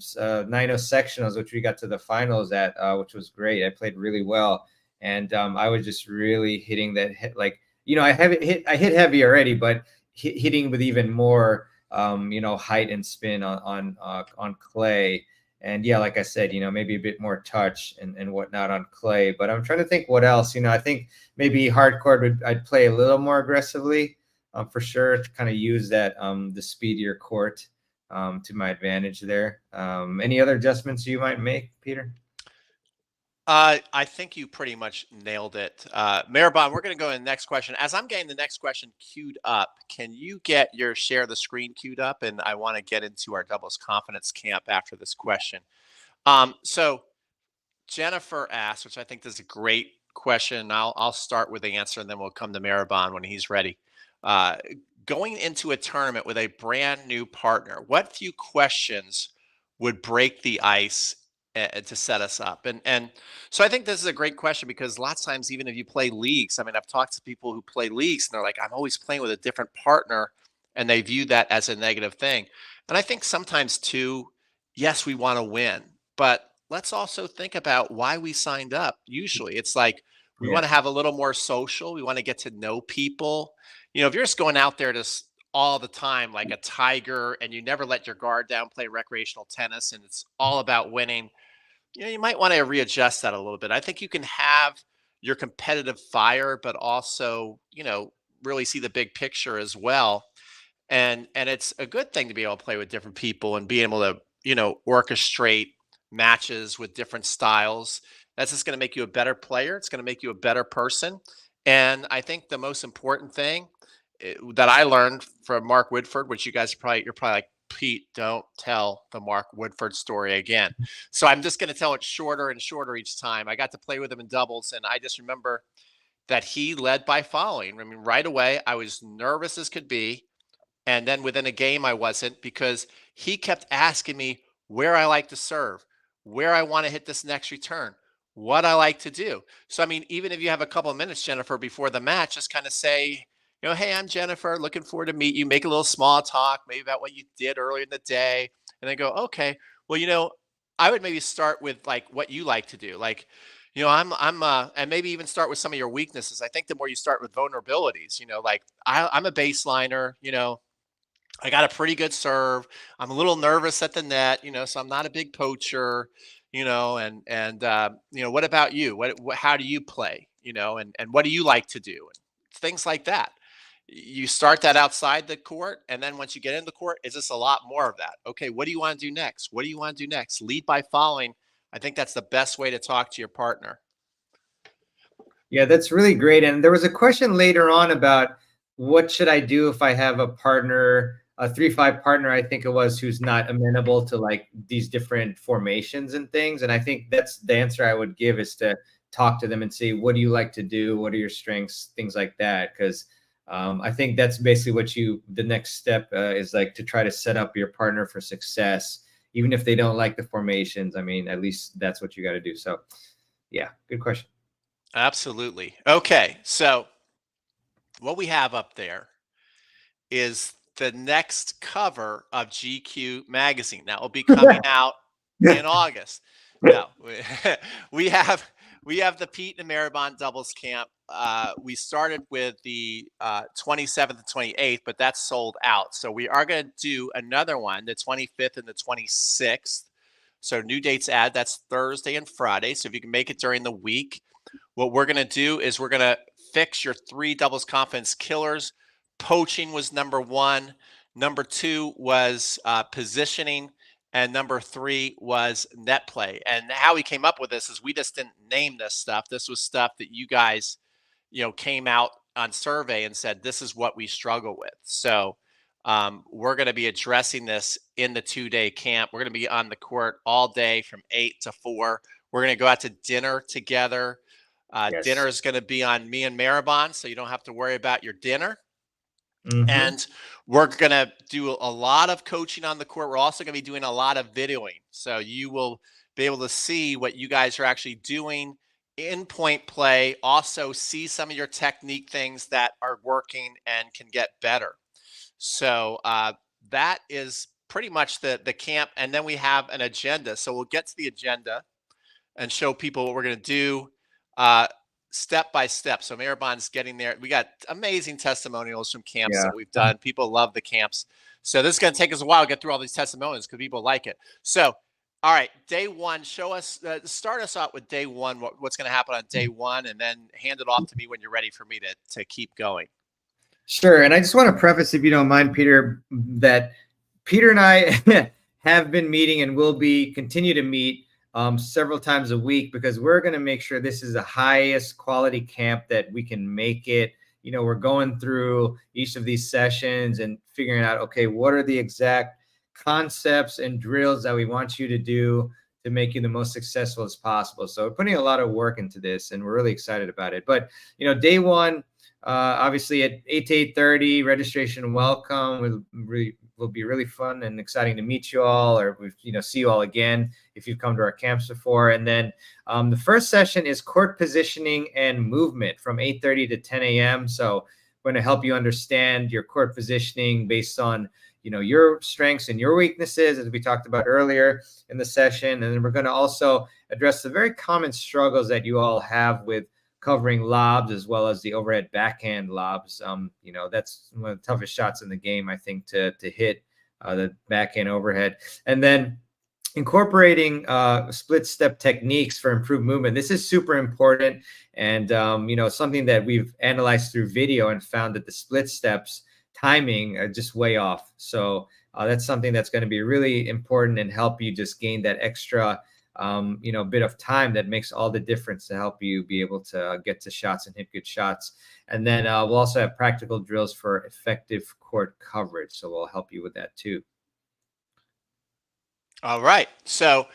sectionals, which we got to the finals at, which was great. I played really well. and I was just really hitting that hit, like, I hit heavy already, but hitting with even more height and spin on clay. And yeah, like I said, maybe a bit more touch and whatnot on clay. But I'm trying to think what else. I think maybe hardcore I'd play a little more aggressively, for sure, to kind of use that the speedier court to my advantage there. Any other adjustments you might make, Peter? I think you pretty much nailed it. Maribon, we're going to go to the next question. As I'm getting the next question queued up, can you get your share the screen queued up? And I want to get into our doubles confidence camp after this question. So Jennifer asked, which I think is a great question. I'll start with the answer, and then we'll come to Maribon when he's ready. Uh, Going into a tournament with a brand new partner, what few questions would break the ice to set us up? And so I think this is a great question, because lots of times, even if you play leagues, I mean, I've talked to people who play leagues, and they're like, I'm always playing with a different partner, and they view that as a negative thing. And I think sometimes too, yes, we want to win, but let's also think about why we signed up. Usually it's like we want Yeah. to have a little more social. We want to get to know people. If you're just going out there to all the time like a tiger, and you never let your guard down, play recreational tennis, and it's all about winning, you might want to readjust that a little bit. I think you can have your competitive fire, but also, really see the big picture as well. And it's a good thing to be able to play with different people and be able to orchestrate matches with different styles. That's just going to make you a better player. It's going to make you a better person. And I think the most important thing that I learned from Mark Woodford, which you're probably like, Pete, don't tell the Mark Woodford story again. So I'm just going to tell it shorter and shorter each time. I got to play with him in doubles, and I just remember that he led by following. I mean, right away, I was nervous as could be, and then within a game, I wasn't, because he kept asking me where I like to serve, where I want to hit this next return, what I like to do. So, I mean, even if you have a couple of minutes, Jennifer, before the match, just kind of say, hey, I'm Jennifer, looking forward to meet you. Make a little small talk, maybe about what you did earlier in the day. And then go, okay, well, I would maybe start with like what you like to do. Like, and maybe even start with some of your weaknesses. I think the more you start with vulnerabilities, like I'm a baseliner, I got a pretty good serve. I'm a little nervous at the net, so I'm not a big poacher, and what about you? How do you play? And what do you like to do? And things like that. You start that outside the court, and then once you get in the court, it's just a lot more of that. Okay, what do you want to do next? What do you want to do next? Lead by following. I think that's the best way to talk to your partner. Yeah, that's really great. And there was a question later on about what should I do if I have a partner, a 3-5 partner, I think it was, who's not amenable to like these different formations and things. And I think that's the answer I would give, is to talk to them and say, what do you like to do? What are your strengths? Things like that. Because I think that's basically the next step is like to try to set up your partner for success, even if they don't like the formations. I mean, at least that's what you got to do. So yeah, good question. Absolutely. Okay, so what we have up there is the next cover of GQ magazine. That will be coming out in August. No, we have the Pete and Maribon doubles camp. We started with the 27th and 28th, but that's sold out. So we are going to do another one, the 25th and the 26th. So new dates add. That's Thursday and Friday. So if you can make it during the week, what we're going to do is we're going to fix your 3 doubles confidence killers. Poaching was number 1. Number 2 was positioning. And number 3 was net play. And how we came up with this is we just didn't name this stuff. This was stuff that you guys, came out on survey and said, this is what we struggle with. So we're going to be addressing this in the 2-day camp. We're going to be on the court all day from 8 to 4. We're going to go out to dinner together. Yes. Dinner is going to be on me and Maribon, so you don't have to worry about your dinner. Mm-hmm. And we're going to do a lot of coaching on the court. We're also going to be doing a lot of videoing. So you will be able to see what you guys are actually doing in point play. Also see some of your technique things that are working and can get better. So that is pretty much the camp. And then we have an agenda. So we'll get to the agenda and show people what we're going to do. step by step. So Maribon's getting there. We got amazing testimonials from camps Yeah. that we've done. People love the camps. So this is going to take us a while to get through all these testimonials because people like it. So, all right, day one, show us, start us out with day one, what's going to happen on day one, and then hand it off to me when you're ready for me to keep going. Sure. And I just want to preface, if you don't mind, Peter, that Peter and I have been meeting and will be continue to meet several times a week, because we're going to make sure this is the highest quality camp that we can make it. You know, we're going through each of these sessions and figuring out, okay, what are the exact concepts and drills that we want you to do to make you the most successful as possible. So we're putting a lot of work into this, and we're really excited about it. But, you know, day one, obviously at 8 to 8:30, registration welcome. Will be really fun and exciting to meet you all, or see you all again if you've come to our camps before. And then the first session is court positioning and movement from 8:30 to 10 a.m. So we're going to help you understand your court positioning based on your strengths and your weaknesses, as we talked about earlier in the session. And then we're going to also address the very common struggles that you all have with covering lobs, as well as the overhead backhand lobs. That's one of the toughest shots in the game, I think, to hit the backhand overhead. And then incorporating split step techniques for improved movement. This is super important, and something that we've analyzed through video and found that the split steps timing are just way off. So that's something that's going to be really important and help you just gain that extra bit of time that makes all the difference to help you be able to get to shots and hit good shots. And then we'll also have practical drills for effective court coverage. So we'll help you with that too. All right. So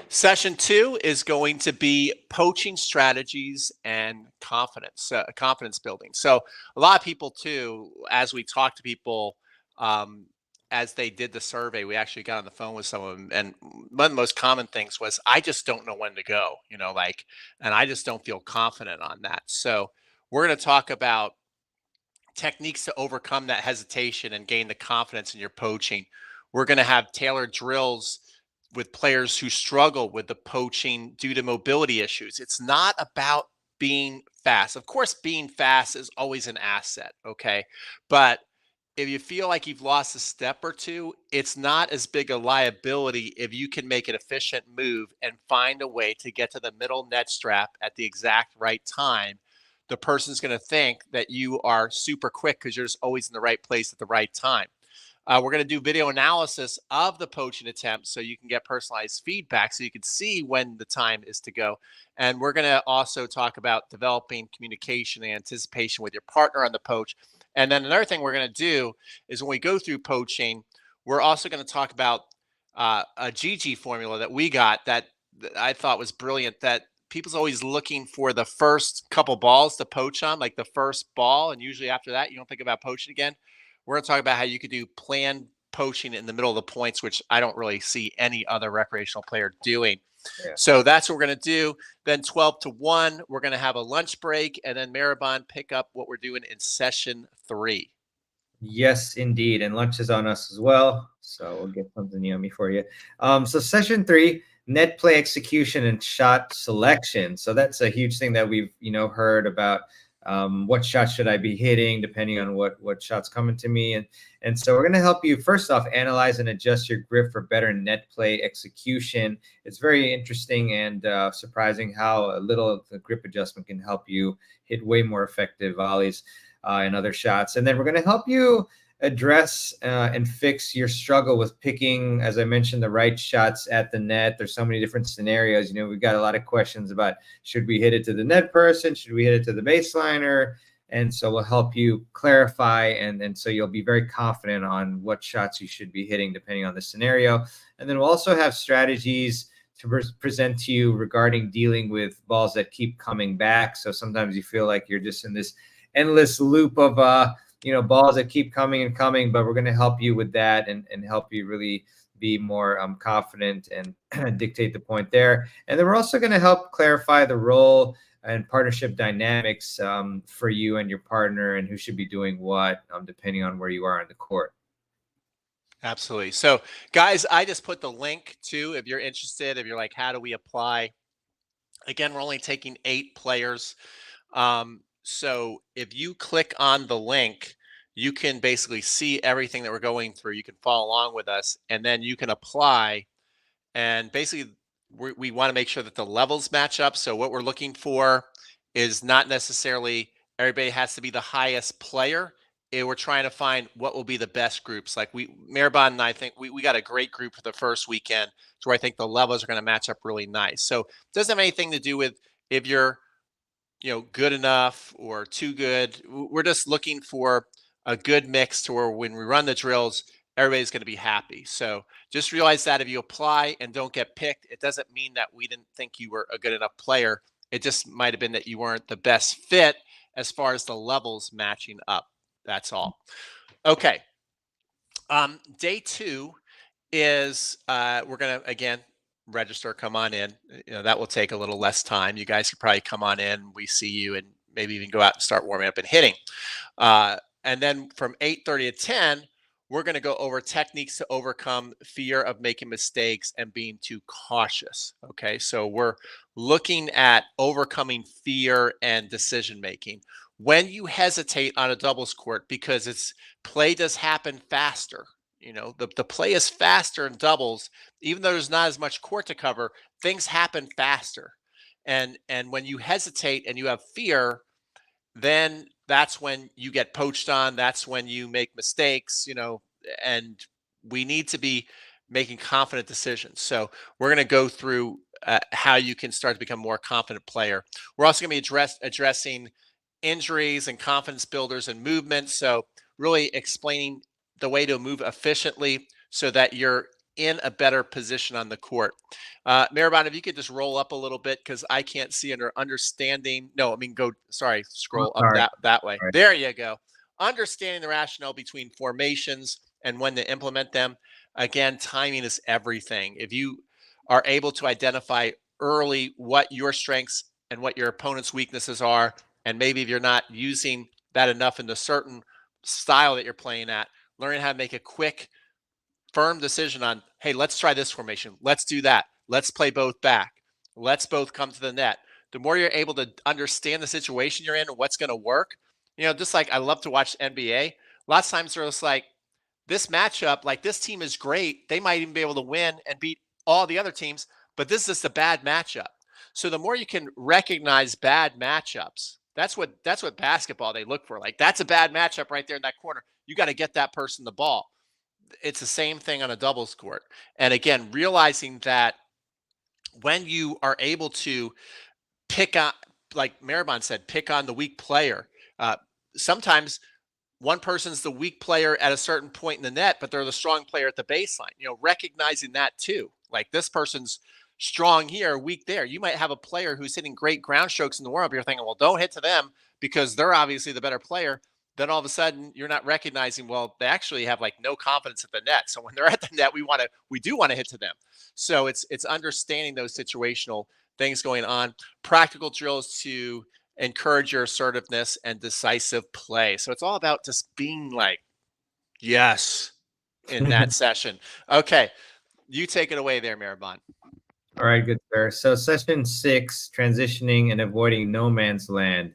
session 2 is going to be poaching strategies and confidence building. So a lot of people too, as we talk to people, as they did the survey, we actually got on the phone with some of them. And one of the most common things was, I just don't know when to go, and I just don't feel confident on that. So we're going to talk about techniques to overcome that hesitation and gain the confidence in your poaching. We're going to have tailored drills with players who struggle with the poaching due to mobility issues. It's not about being fast. Of course, being fast is always an asset, okay? But if you feel like you've lost a step or two, it's not as big a liability if you can make an efficient move and find a way to get to the middle net strap at the exact right time. The person's going to think that you are super quick because you're just always in the right place at the right time. We're going to do video analysis of the poaching attempt so you can get personalized feedback so you can see when the time is to go. And we're going to also talk about developing communication and anticipation with your partner on the poach. And then another thing we're going to do is when we go through poaching, we're also going to talk about a GG formula that we got that I thought was brilliant, that people's always looking for the first couple balls to poach on, like the first ball. And usually after that, you don't think about poaching again. We're going to talk about how you could do planned poaching in the middle of the points, which I don't really see any other recreational player doing. Yeah. So that's what we're going to do. Then 12 to 1, we're going to have a lunch break, and then Maribon pick up what we're doing in session 3. Yes, indeed. And lunch is on us as well. So we'll get something yummy for you. So session 3, net play execution and shot selection. So that's a huge thing that we've, heard about. What shots should I be hitting depending on what shots coming to me. And so we're going to help you first off analyze and adjust your grip for better net play execution. It's very interesting and surprising how a little of the grip adjustment can help you hit way more effective volleys and other shots. And then we're going to help you address and fix your struggle with picking, as I mentioned, the right shots at the net. There's so many different scenarios. We've got a lot of questions about, should we hit it to the net person? Should we hit it to the baseliner? And so we'll help you clarify. And so you'll be very confident on what shots you should be hitting depending on the scenario. And then we'll also have strategies to present to you regarding dealing with balls that keep coming back. So sometimes you feel like you're just in this endless loop of balls that keep coming and coming, but we're going to help you with that and help you really be more confident and dictate the point there. And then we're also going to help clarify the role and partnership dynamics for you and your partner, and who should be doing what depending on where you are on the court. Absolutely. So guys, I just put the link to, if you're interested, if you're like, how do we apply? Again, we're only taking 8 players. So if you click on the link, you can basically see everything that we're going through. You can follow along with us, and then you can apply. And basically, we want to make sure that the levels match up. So what we're looking for is not necessarily everybody has to be the highest player. We're trying to find what will be the best groups. Like Maribon and I think we got a great group for the first weekend, so I think the levels are going to match up really nice. So it doesn't have anything to do with if you're good enough or too good. We're just looking for a good mix to where when we run the drills, everybody's going to be happy. So just realize that if you apply and don't get picked, it doesn't mean that we didn't think you were a good enough player. It just might have been that you weren't the best fit as far as the levels matching up. That's all. Okay. Day 2 is we're gonna again register, come on in. That will take a little less time. You guys could probably come on in, we see you, and maybe even go out and start warming up and hitting. And then from 8:30 to 10, we're going to go over techniques to overcome fear of making mistakes and being too cautious. Okay, so we're looking at overcoming fear and decision making when you hesitate on a doubles court, because it's play does happen faster. The play is faster in doubles, even though there's not as much court to cover. Things happen faster, and when you hesitate and you have fear, then that's when you get poached on. That's when you make mistakes, and we need to be making confident decisions. So we're going to go through how you can start to become a more confident player. We're also going to be addressing injuries and confidence builders and movement. So really explaining the way to move efficiently so that you're in a better position on the court. Maribon, if you could just roll up a little bit because I can't see under understanding. No, I mean scroll up that way. Sorry. There you go. Understanding the rationale between formations and when to implement them. Again, timing is everything. If you are able to identify early what your strengths and what your opponent's weaknesses are, and maybe if you're not using that enough in the certain style that you're playing at, learning how to make a quick, firm decision on, hey, let's try this formation. Let's do that. Let's play both back. Let's both come to the net. The more you're able to understand the situation you're in and what's going to work, just like I love to watch NBA. Lots of times they're just like, this matchup, like this team is great. They might even be able to win and beat all the other teams, but this is just a bad matchup. So the more you can recognize bad matchups, that's what basketball they look for. Like, that's a bad matchup right there in that corner. You got to get that person the ball. It's the same thing on a doubles court. And again, realizing that when you are able to pick on, like Maribon said, pick on the weak player. Sometimes one person's the weak player at a certain point in the net, but they're the strong player at the baseline. Recognizing that too. Like, this person's strong here, weak there. You might have a player who's hitting great ground strokes in the warm-up. You're thinking, well, don't hit to them because they're obviously the better player. Then all of a sudden you're not recognizing, well, they actually have like no confidence at the net. So when they're at the net, we do want to hit to them. So it's understanding those situational things going on, practical drills to encourage your assertiveness and decisive play. So it's all about just being like, yes, in that session. Okay. You take it away there, Maribon. All right, good sir. So session 6, transitioning and avoiding no man's land.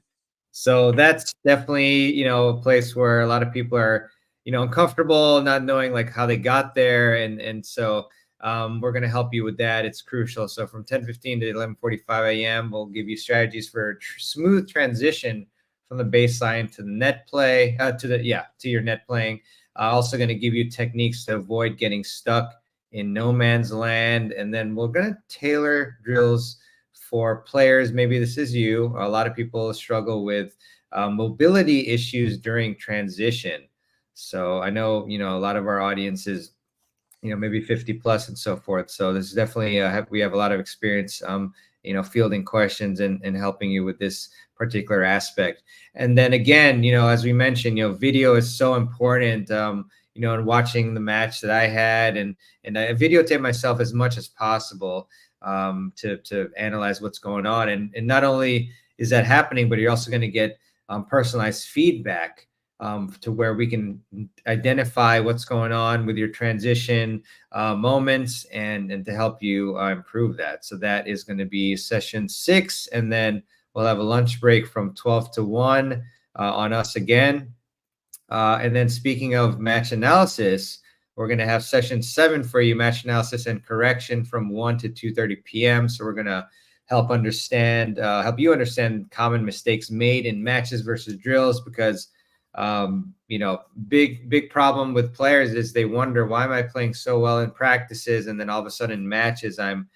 So that's definitely, a place where a lot of people are, uncomfortable, not knowing like how they got there. And so we're going to help you with that. It's crucial. So from 10:15 to 11:45 a.m., we'll give you strategies for smooth transition from the baseline to the net play, to your net playing. Also going to give you techniques to avoid getting stuck in no man's land. And then we're going to tailor drills for players. Maybe this is you. A lot of people struggle with mobility issues during transition. So I know, a lot of our audience is, maybe 50 plus and so forth. So this is definitely, we have a lot of experience, fielding questions and helping you with this particular aspect. And then again, as we mentioned, video is so important. And watching the match that I had, and I videotape myself as much as possible to analyze what's going on. And not only is that happening, but you're also going to get personalized feedback to where we can identify what's going on with your transition moments and to help you improve that. So that is going to be session 6. And then We'll have a lunch break from 12 to 1 on us again. And then speaking of match analysis, we're going to have session 7 for you, match analysis and correction from 1 to 2:30 p.m. So we're going to help you understand common mistakes made in matches versus drills, because big problem with players is they wonder, why am I playing so well in practices, and then all of a sudden in matches I'm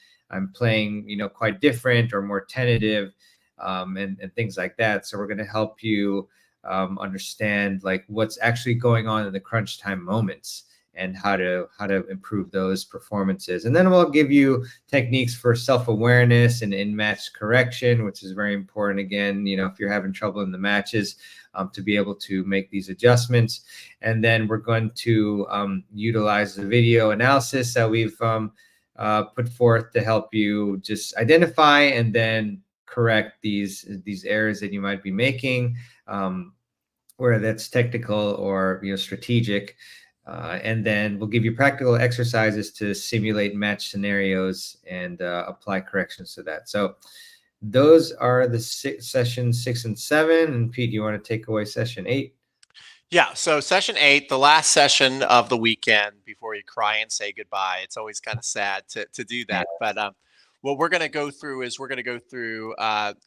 playing quite different or more tentative, and things like that. So we're going to help you understand like what's actually going on in the crunch time moments and how to improve those performances. And then we'll give you techniques for self-awareness and in-match correction, which is very important. Again, if you're having trouble in the matches, to be able to make these adjustments. And then we're going to utilize the video analysis that we've put forth to help you just identify and then correct these errors that you might be making, whether that's technical or strategic. And then we'll give you practical exercises to simulate match scenarios and apply corrections to that. So those are the sessions 6 and 7. And Pete, you want to take away session 8? Yeah. So session 8, the last session of the weekend before you cry and say goodbye. It's always kind of sad to do that. Yeah. But what we're going to go through is we're going to go through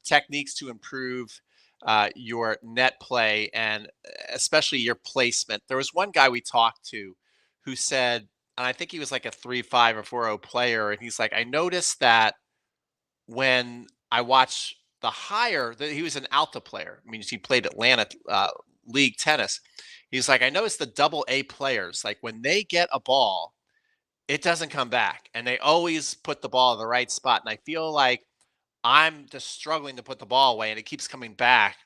techniques to improve your net play and especially your placement. There was one guy we talked to who said, and I think he was like a 3-5 or 4-0 player, and he's like, I noticed that when I watch he was an Alta player. I mean, he played Atlanta League tennis. He's like, I noticed the double A players, like when they get a ball, it doesn't come back, and they always put the ball in the right spot. And I feel like I'm just struggling to put the ball away, and it keeps coming back.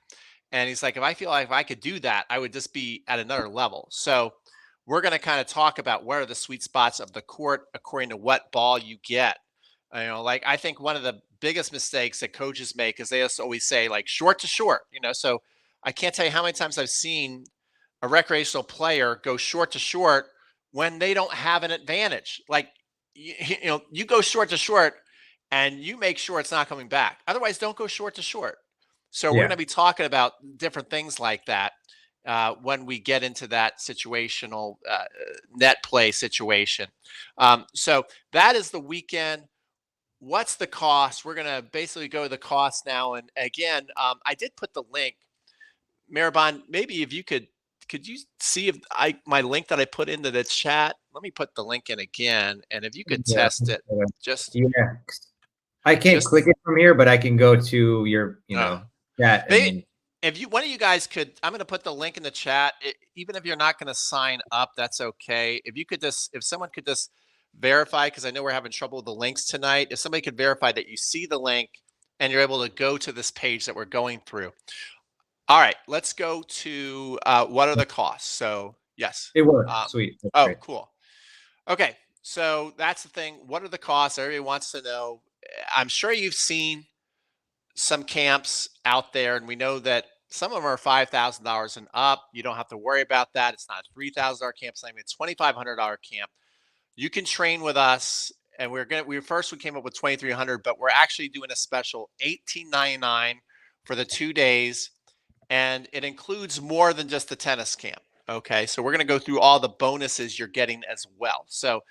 And he's like, if I feel like if I could do that, I would just be at another level. So we're going to kind of talk about what are the sweet spots of the court according to what ball you get. Like I think one of the biggest mistakes that coaches make is they just always say like short to short, so I can't tell you how many times I've seen a recreational player go short to short when they don't have an advantage. Like, you go short to short and you make sure it's not coming back. Otherwise, don't go short to short. So we're going to be talking about different things like that when we get into that situational net play situation. So that is the weekend. What's the cost? We're going to basically go to the cost now. And again, I did put the link. Maribon, maybe if you could you see if my link that I put into the chat, let me put the link in again. And if you could test it, I can't click it from here, but I can go to your, chat. If one of you guys could, I'm going to put the link in the chat. Even if you're not going to sign up, that's okay. If someone could just verify, because I know we're having trouble with the links tonight. If somebody could verify that you see the link and you're able to go to this page that we're going through. All right, let's go to what are the costs? So yes. It works. Sweet. That's great. Cool. Okay, so that's the thing. What are the costs? Everybody wants to know. I'm sure you've seen some camps out there, and we know that some of them are $5,000 and up. You don't have to worry about that. It's not a $3,000 camp. It's not even a $2,500 camp. You can train with us, and we came up with $2,300, but we're actually doing a special $1,899 for the 2 days, and it includes more than just the tennis camp. Okay, so we're going to go through all the bonuses you're getting as well. So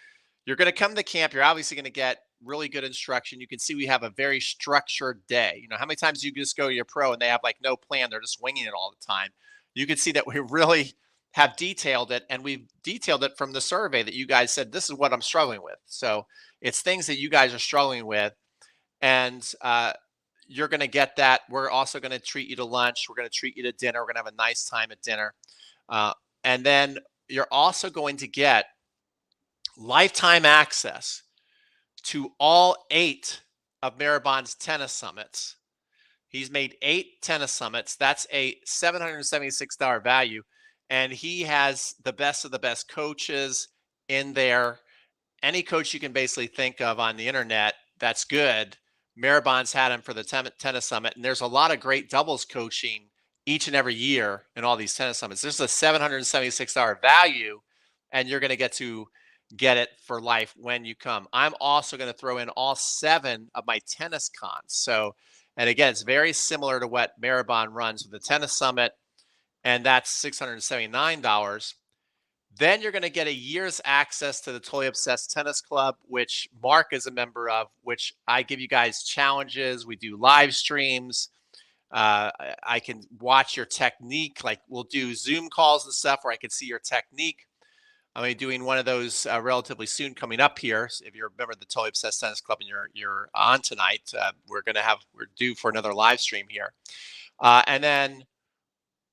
you're going to come to camp. You're obviously going to get really good instruction. You can see we have a very structured day. How many times you just go to your pro and they have like no plan. They're just winging it all the time. You can see that we really have detailed it, and we've detailed it from the survey that you guys said, this is what I'm struggling with. So it's things that you guys are struggling with, and you're going to get that. We're also going to treat you to lunch. We're going to treat you to dinner. We're going to have a nice time at dinner. And then you're also going to get lifetime access to all 8 of Maribon's tennis summits. He's made 8 tennis summits. That's a $776 value. And he has the best of the best coaches in there. Any coach you can basically think of on the internet that's good, Maribon's had him for the tennis summit. And there's a lot of great doubles coaching each and every year in all these tennis summits. This is a $776 value, and you're going to get it for life when you come. I'm also going to throw in all 7 of my tennis cons. So And again, it's very similar to what Maribon runs with the Tennis Summit, and that's $679. Then you're going to get a year's access to the Totally Obsessed Tennis Club, which Mark is a member of, which I give you guys challenges. We do live streams. I can watch your technique. Like we'll do Zoom calls and stuff where I can see your technique. I'm going to be doing one of those relatively soon coming up here. So if you're a member of the Totally Obsessed Tennis Club and you're on tonight, we're due for another live stream here. And then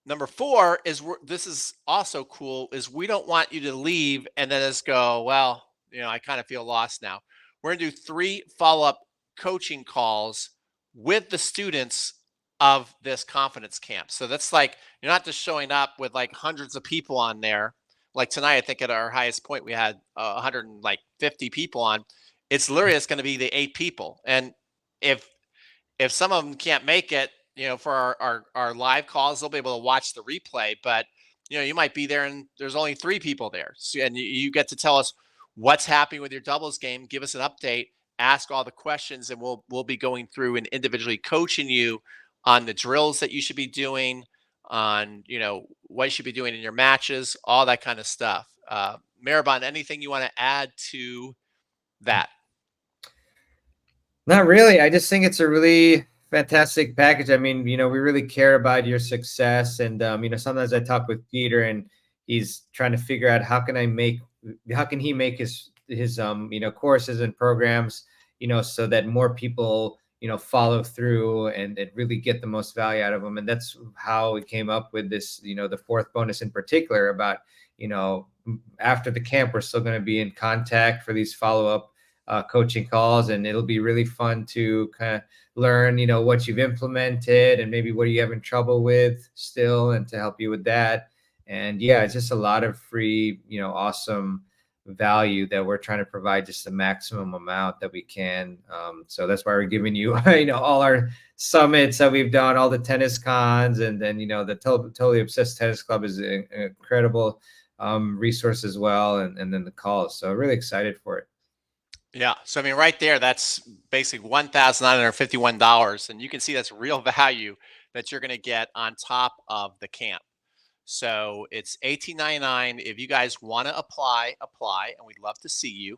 number 4 is this is also cool is we don't want you to leave and then just go, well, I kind of feel lost now. We're going to do 3 follow-up coaching calls with the students of this confidence camp. So that's like, you're not just showing up with like hundreds of people on there. Like tonight, I think at our highest point, we had 150 people on. It's literally it's going to be the 8 people. And if some of them can't make it, for our live calls, they'll be able to watch the replay. But, you might be there and there's only 3 people there. So, and you get to tell us what's happening with your doubles game. Give us an update, ask all the questions, and we'll be going through and individually coaching you on the drills that you should be doing, on, what you should be doing in your matches, all that kind of stuff. Maribon, anything you want to add to that? Not really. I just think it's a really fantastic package. I mean, we really care about your success. And, sometimes I talk with Peter and he's trying to figure out how can he make his courses and programs, so that more people, follow through and really get the most value out of them. And that's how we came up with this, the 4th bonus in particular about, after the camp, we're still going to be in contact for these follow-up coaching calls, and it'll be really fun to kind of learn, what you've implemented and maybe what are you having trouble with still, and to help you with that. And yeah, it's just a lot of free, awesome value that we're trying to provide, just the maximum amount that we can. So that's why we're giving you, all our summits that we've done, all the tennis cons, and then, the Totally Obsessed Tennis Club is an incredible resource as well. And then the calls. So really excited for it. Yeah. So, I mean, right there, that's basically $1,951. And you can see that's real value that you're going to get on top of the camp. So it's $18.99. If you guys want to apply, and we'd love to see you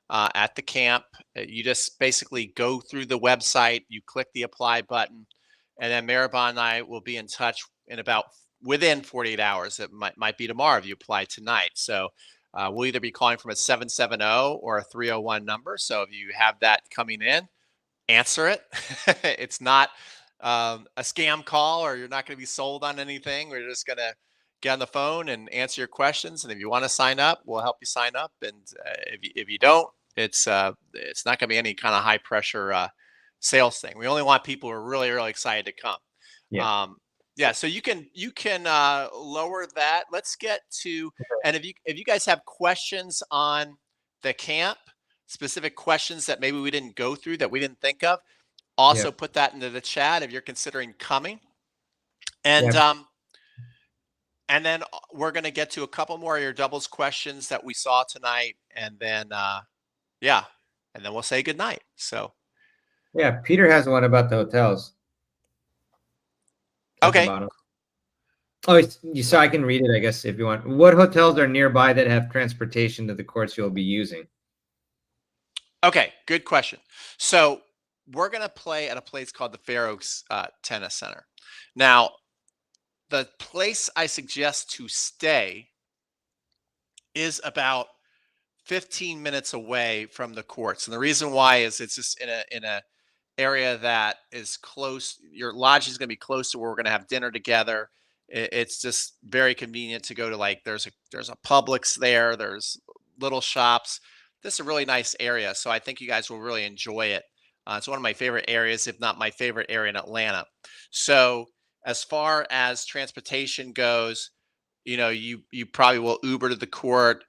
at the camp. You just basically go through the website, you click the apply button, and then Maribon and I will be in touch within 48 hours. It might be tomorrow if you apply tonight. So we'll either be calling from a 770 or a 301 number. So if you have that coming in, answer it. It's not a scam call, or you're not going to be sold on anything. We're just going to get on the phone and answer your questions. And if you want to sign up, we'll help you sign up. And if you don't, it's not going to be any kind of high pressure sales thing. We only want people who are really, really excited to come. Yeah. Yeah, so you can lower that. Let's get to, and if you guys have questions on the camp, specific questions that maybe we didn't go through that we didn't think of, also put that into the chat if you're considering coming. And and then we're going to get to a couple more of your doubles questions that we saw tonight, and then and then we'll say goodnight. So yeah, Peter has one about the hotels. Okay. Oh, so I can read it, I guess, if you want. What hotels are nearby that have transportation to the courts you'll be using? Okay, good question. So we're going to play at a place called the Fair Oaks Tennis Center. Now, the place I suggest to stay is about 15 minutes away from the courts. And the reason why is it's just in a area that is close. Your lodge is going to be close to where we're going to have dinner together. It's just very convenient to go to, like, there's a Publix there. There's little shops. This is a really nice area. So I think you guys will really enjoy it. It's one of my favorite areas, if not my favorite area in Atlanta. So as far as transportation goes, you probably will Uber to the court.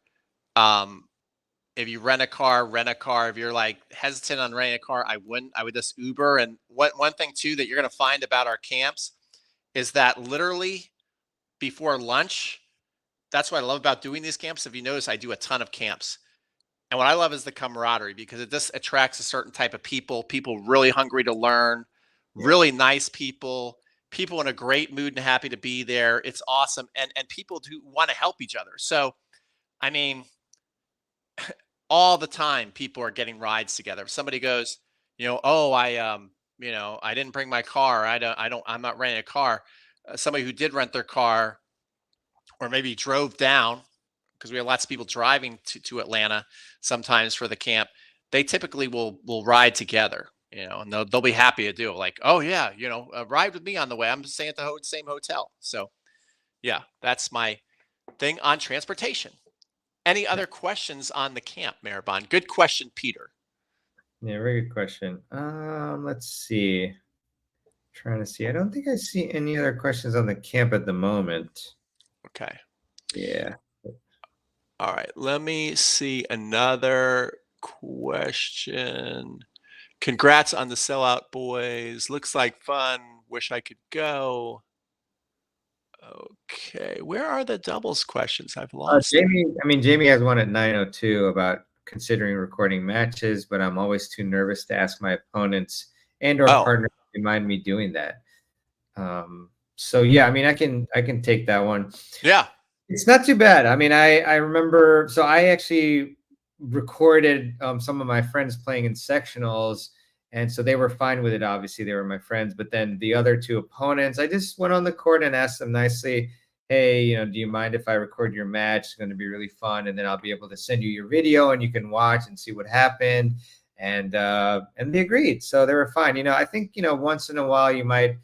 If you rent a car. If you're like hesitant on renting a car, I would just Uber. And one thing too that you're going to find about our camps is that literally before lunch, that's what I love about doing these camps. If you notice, I do a ton of camps. And what I love is the camaraderie, because it just attracts a certain type of people really hungry to learn, Yeah. really nice people in a great mood and happy to be there. It's awesome. And people who want to help each other. So, I mean, all the time people are getting rides together. If somebody goes, oh, I didn't bring my car. I'm not renting a car. Somebody who did rent their car or maybe drove down, because we have lots of people driving to Atlanta sometimes for the camp. They typically will ride together, and they'll be happy to do it. Like, oh yeah, ride with me on the way. I'm staying at the same hotel. So yeah, that's my thing on transportation. Any other questions on the camp, Maribon? Good question, Peter. Yeah, very good question. Let's see. Trying to see. I don't think I see any other questions on the camp at the moment. Okay. Yeah. All right. Let me see another question. Congrats on the sellout, boys. Looks like fun. Wish I could go. Okay. Where are the doubles questions? I've lost them. Jamie has one at 9:02 about considering recording matches, but I'm always too nervous to ask my opponents and or Oh, partners to remind me doing that. So yeah, I can take that one. yeah. It's not too bad. I remember. So I actually recorded some of my friends playing in sectionals, and so they were fine with it. Obviously, they were my friends. But then the other two opponents, I just went on the court and asked them nicely, "Hey, do you mind if I record your match? It's going to be really fun, and then I'll be able to send you your video, and you can watch and see what happened." And they agreed, so they were fine. I think once in a while you might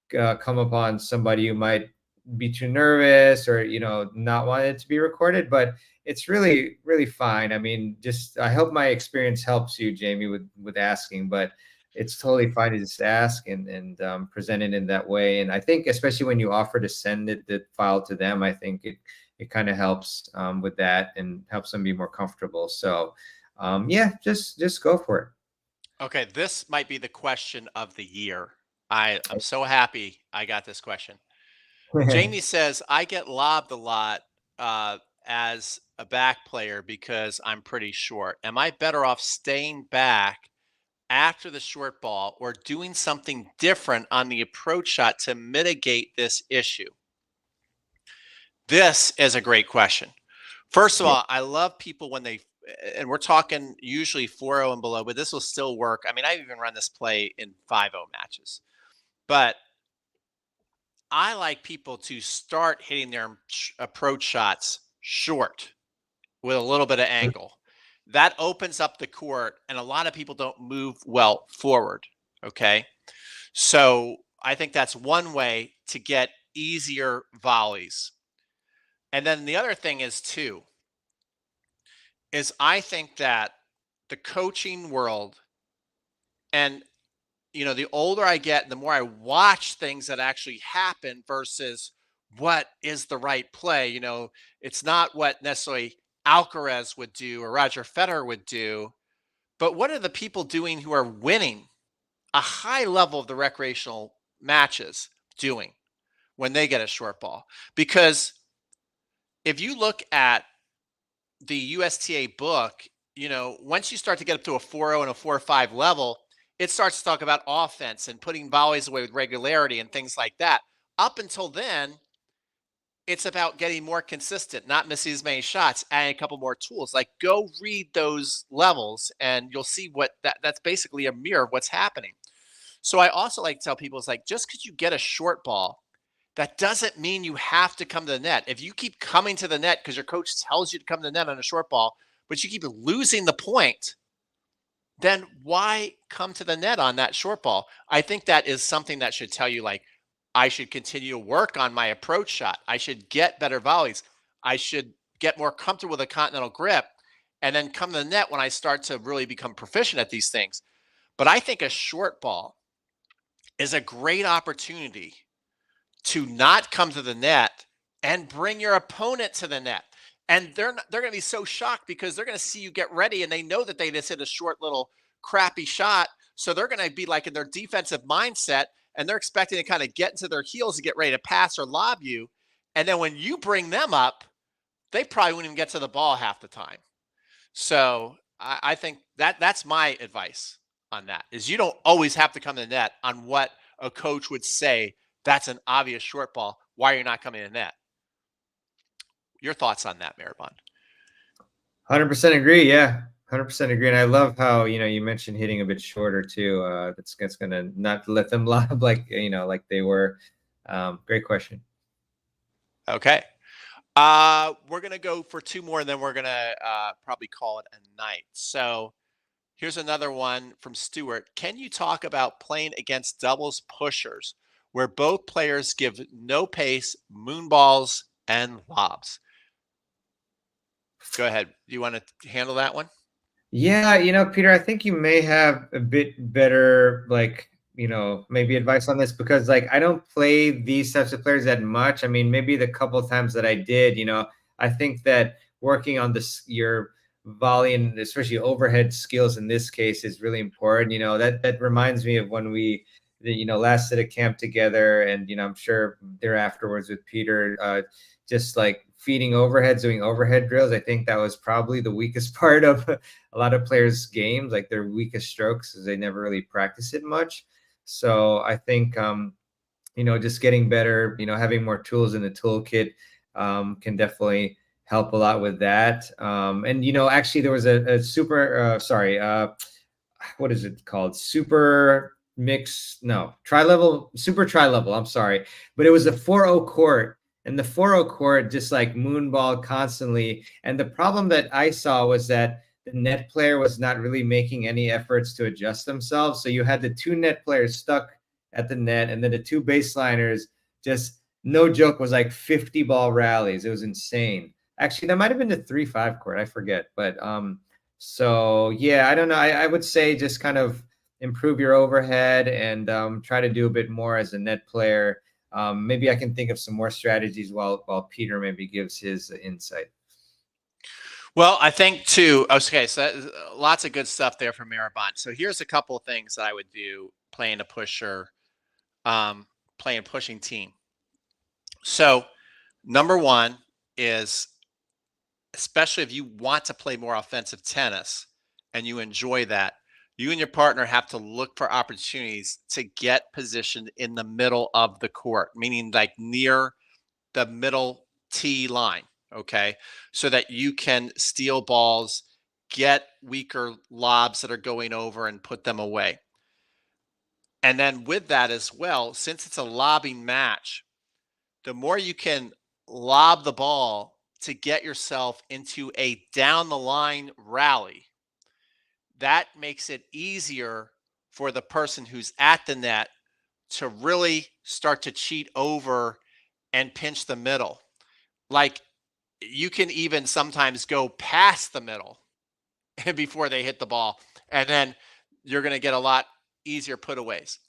come upon somebody who might be too nervous or not want it to be recorded, but it's really really fine. Just I hope my experience helps you, Jamie, with asking, but it's totally fine to just ask and present it in that way. And I think especially when you offer to send the file to them, I think it kind of helps with that and helps them be more comfortable. So yeah, just go for Okay. This might be the question of the year. I'm so happy I got this question. it. Jamie says, I get lobbed a lot as a back player because I'm pretty short. Am I better off staying back after the short ball or doing something different on the approach shot to mitigate this issue? This is a great question. First of Yeah. all, I love people when and we're talking usually 4-0 and below, but this will still work. I mean, I've even run this play in 5-0 matches, but I like people to start hitting their approach shots short with a little bit of angle. That opens up the court, and a lot of people don't move well forward. Okay. So I think that's one way to get easier volleys. And then the other thing is, too, is I think that the coaching world and the older I get, the more I watch things that actually happen versus what is the right play. It's not what necessarily Alcaraz would do or Roger Federer would do, but what are the people doing who are winning a high level of the recreational matches doing when they get a short ball? Because if you look at the USTA book, once you start to get up to a 4-0 and a 4-5 level, it starts to talk about offense and putting volleys away with regularity and things like that. Up until then, it's about getting more consistent, not missing as many shots, adding a couple more tools. Like, go read those levels and you'll see that's basically a mirror of what's happening. So I also like to tell people, it's like, just because you get a short ball, that doesn't mean you have to come to the net. If you keep coming to the net because your coach tells you to come to the net on a short ball, but you keep losing the point, then why come to the net on that short ball? I think that is something that should tell you, like, I should continue to work on my approach shot. I should get better volleys. I should get more comfortable with a continental grip and then come to the net when I start to really become proficient at these things. But I think a short ball is a great opportunity to not come to the net and bring your opponent to the net. And they're going to be so shocked because they're going to see you get ready and they know that they just hit a short little crappy shot. So they're going to be like in their defensive mindset and they're expecting to kind of get into their heels and get ready to pass or lob you. And then when you bring them up, they probably wouldn't even get to the ball half the time. So I think that's my advice on that is you don't always have to come to the net on what a coach would say, that's an obvious short ball. Why are you not coming in net? Your thoughts on that, Maribon? 100% agree. Yeah. 100% agree. And I love how, you mentioned hitting a bit shorter too. That's going to not let them lob like, like they were. Great question. Okay. We're going to go for two more, and then we're going to probably call it a night. So here's another one from Stuart. Can you talk about playing against doubles pushers where both players give no pace, moonballs, and lobs? Go ahead. Do you want to handle that one? Yeah, Peter, I think you may have a bit better, like, maybe advice on this because, like, I don't play these types of players that much. I mean, maybe the couple of times that I did, I think that working on your volley and especially overhead skills in this case is really important. That reminds me of when we, last did a camp together, and I'm sure there afterwards with Peter, just like feeding overheads, doing overhead drills. I think that was probably the weakest part of a lot of players' games, like their weakest strokes, is they never really practice it much. So I think, just getting better, having more tools in the toolkit can definitely help a lot with that. And, actually there was a super, what is it called? Super mix, no, tri-level, super tri-level, I'm sorry. But it was a 4-0 court, and the 4-0 court just like moonball constantly. And the problem that I saw was that the net player was not really making any efforts to adjust themselves. So you had the two net players stuck at the net, and then the two baseliners, just no joke, was like 50 ball rallies. It was insane. Actually, that might have been the 3-5 court. I forget. But so yeah, I don't know. I would say just kind of improve your overhead and try to do a bit more as a net player. Maybe I can think of some more strategies while Peter maybe gives his insight. Well, I think too. Okay, so lots of good stuff there from Maribon. So here's a couple of things that I would do playing a pusher, playing pushing team. So number one is, especially if you want to play more offensive tennis and you enjoy that, you and your partner have to look for opportunities to get positioned in the middle of the court, meaning like near the middle tee line. Okay. So that you can steal balls, get weaker lobs that are going over and put them away. And then with that as well, since it's a lobbing match, the more you can lob the ball to get yourself into a down the line rally, that makes it easier for the person who's at the net to really start to cheat over and pinch the middle. Like, you can even sometimes go past the middle before they hit the ball, and then you're going to get a lot easier putaways.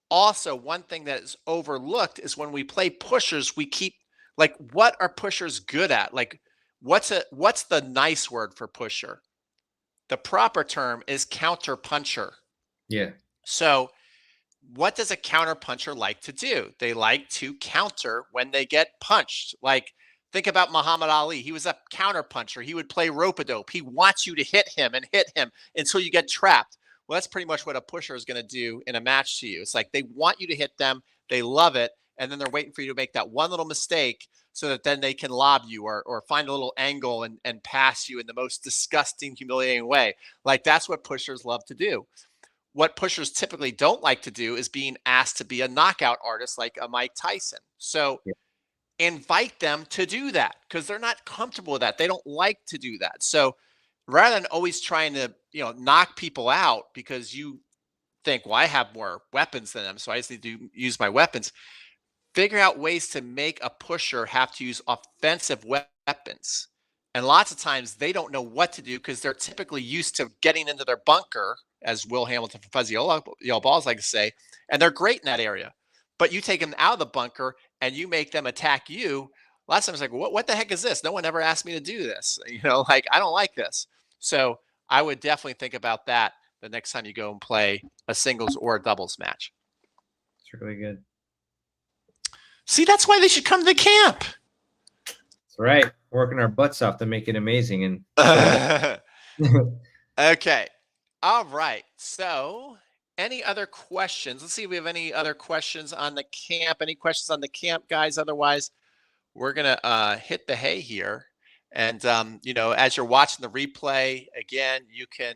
Also, one thing that is overlooked is when we play pushers, we keep, like, what are pushers good at? Like, what's the nice word for pusher? The proper term is counter puncher. Yeah. So what does a counter puncher like to do? They like to counter when they get punched. Like, think about Muhammad Ali. He was a counter puncher. He would play rope-a-dope. He wants you to hit him until you get trapped. Well, that's pretty much what a pusher is going to do in a match to you. It's like they want you to hit them. They love it. And then they're waiting for you to make that one little mistake so that then they can lob you or find a little angle and pass you in the most disgusting, humiliating way. Like, that's what pushers love to do. What pushers typically don't like to do is being asked to be a knockout artist like a Mike Tyson. So invite them to do that because they're not comfortable with that. They don't like to do that. So rather than always trying to, knock people out because you think, well, I have more weapons than them, so I just need to use my weapons, figure out ways to make a pusher have to use offensive weapons. And lots of times they don't know what to do because they're typically used to getting into their bunker, as Will Hamilton from Fuzzy Yellow Balls like to say, and they're great in that area. But you take them out of the bunker and you make them attack you. Last time I was like, what the heck is this? No one ever asked me to do this. Like, I don't like this. So I would definitely think about that the next time you go and play a singles or a doubles match. It's really good. See, that's why they should come to the camp. That's right. Working our butts off to make it amazing. And okay. All right. So any other questions? Let's see if we have any other questions on the camp. Any questions on the camp, guys? Otherwise, we're gonna hit the hay here. And as you're watching the replay, again, you can,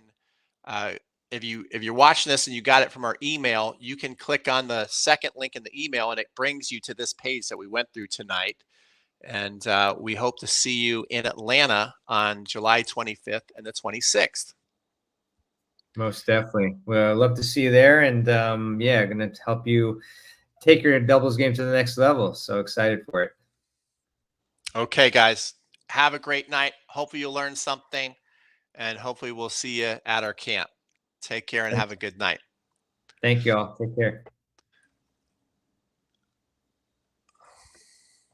uh, if you're watching this and you got it from our email, you can click on the second link in the email, and it brings you to this page that we went through tonight. And we hope to see you in Atlanta on July 25th and the 26th. Most definitely. Well, I'd love to see you there, and yeah, going to help you take your doubles game to the next level. So excited for it. Okay, guys, have a great night. Hopefully you learned something, and hopefully we'll see you at our camp. Take care and have a good night. Thank you all. Take care.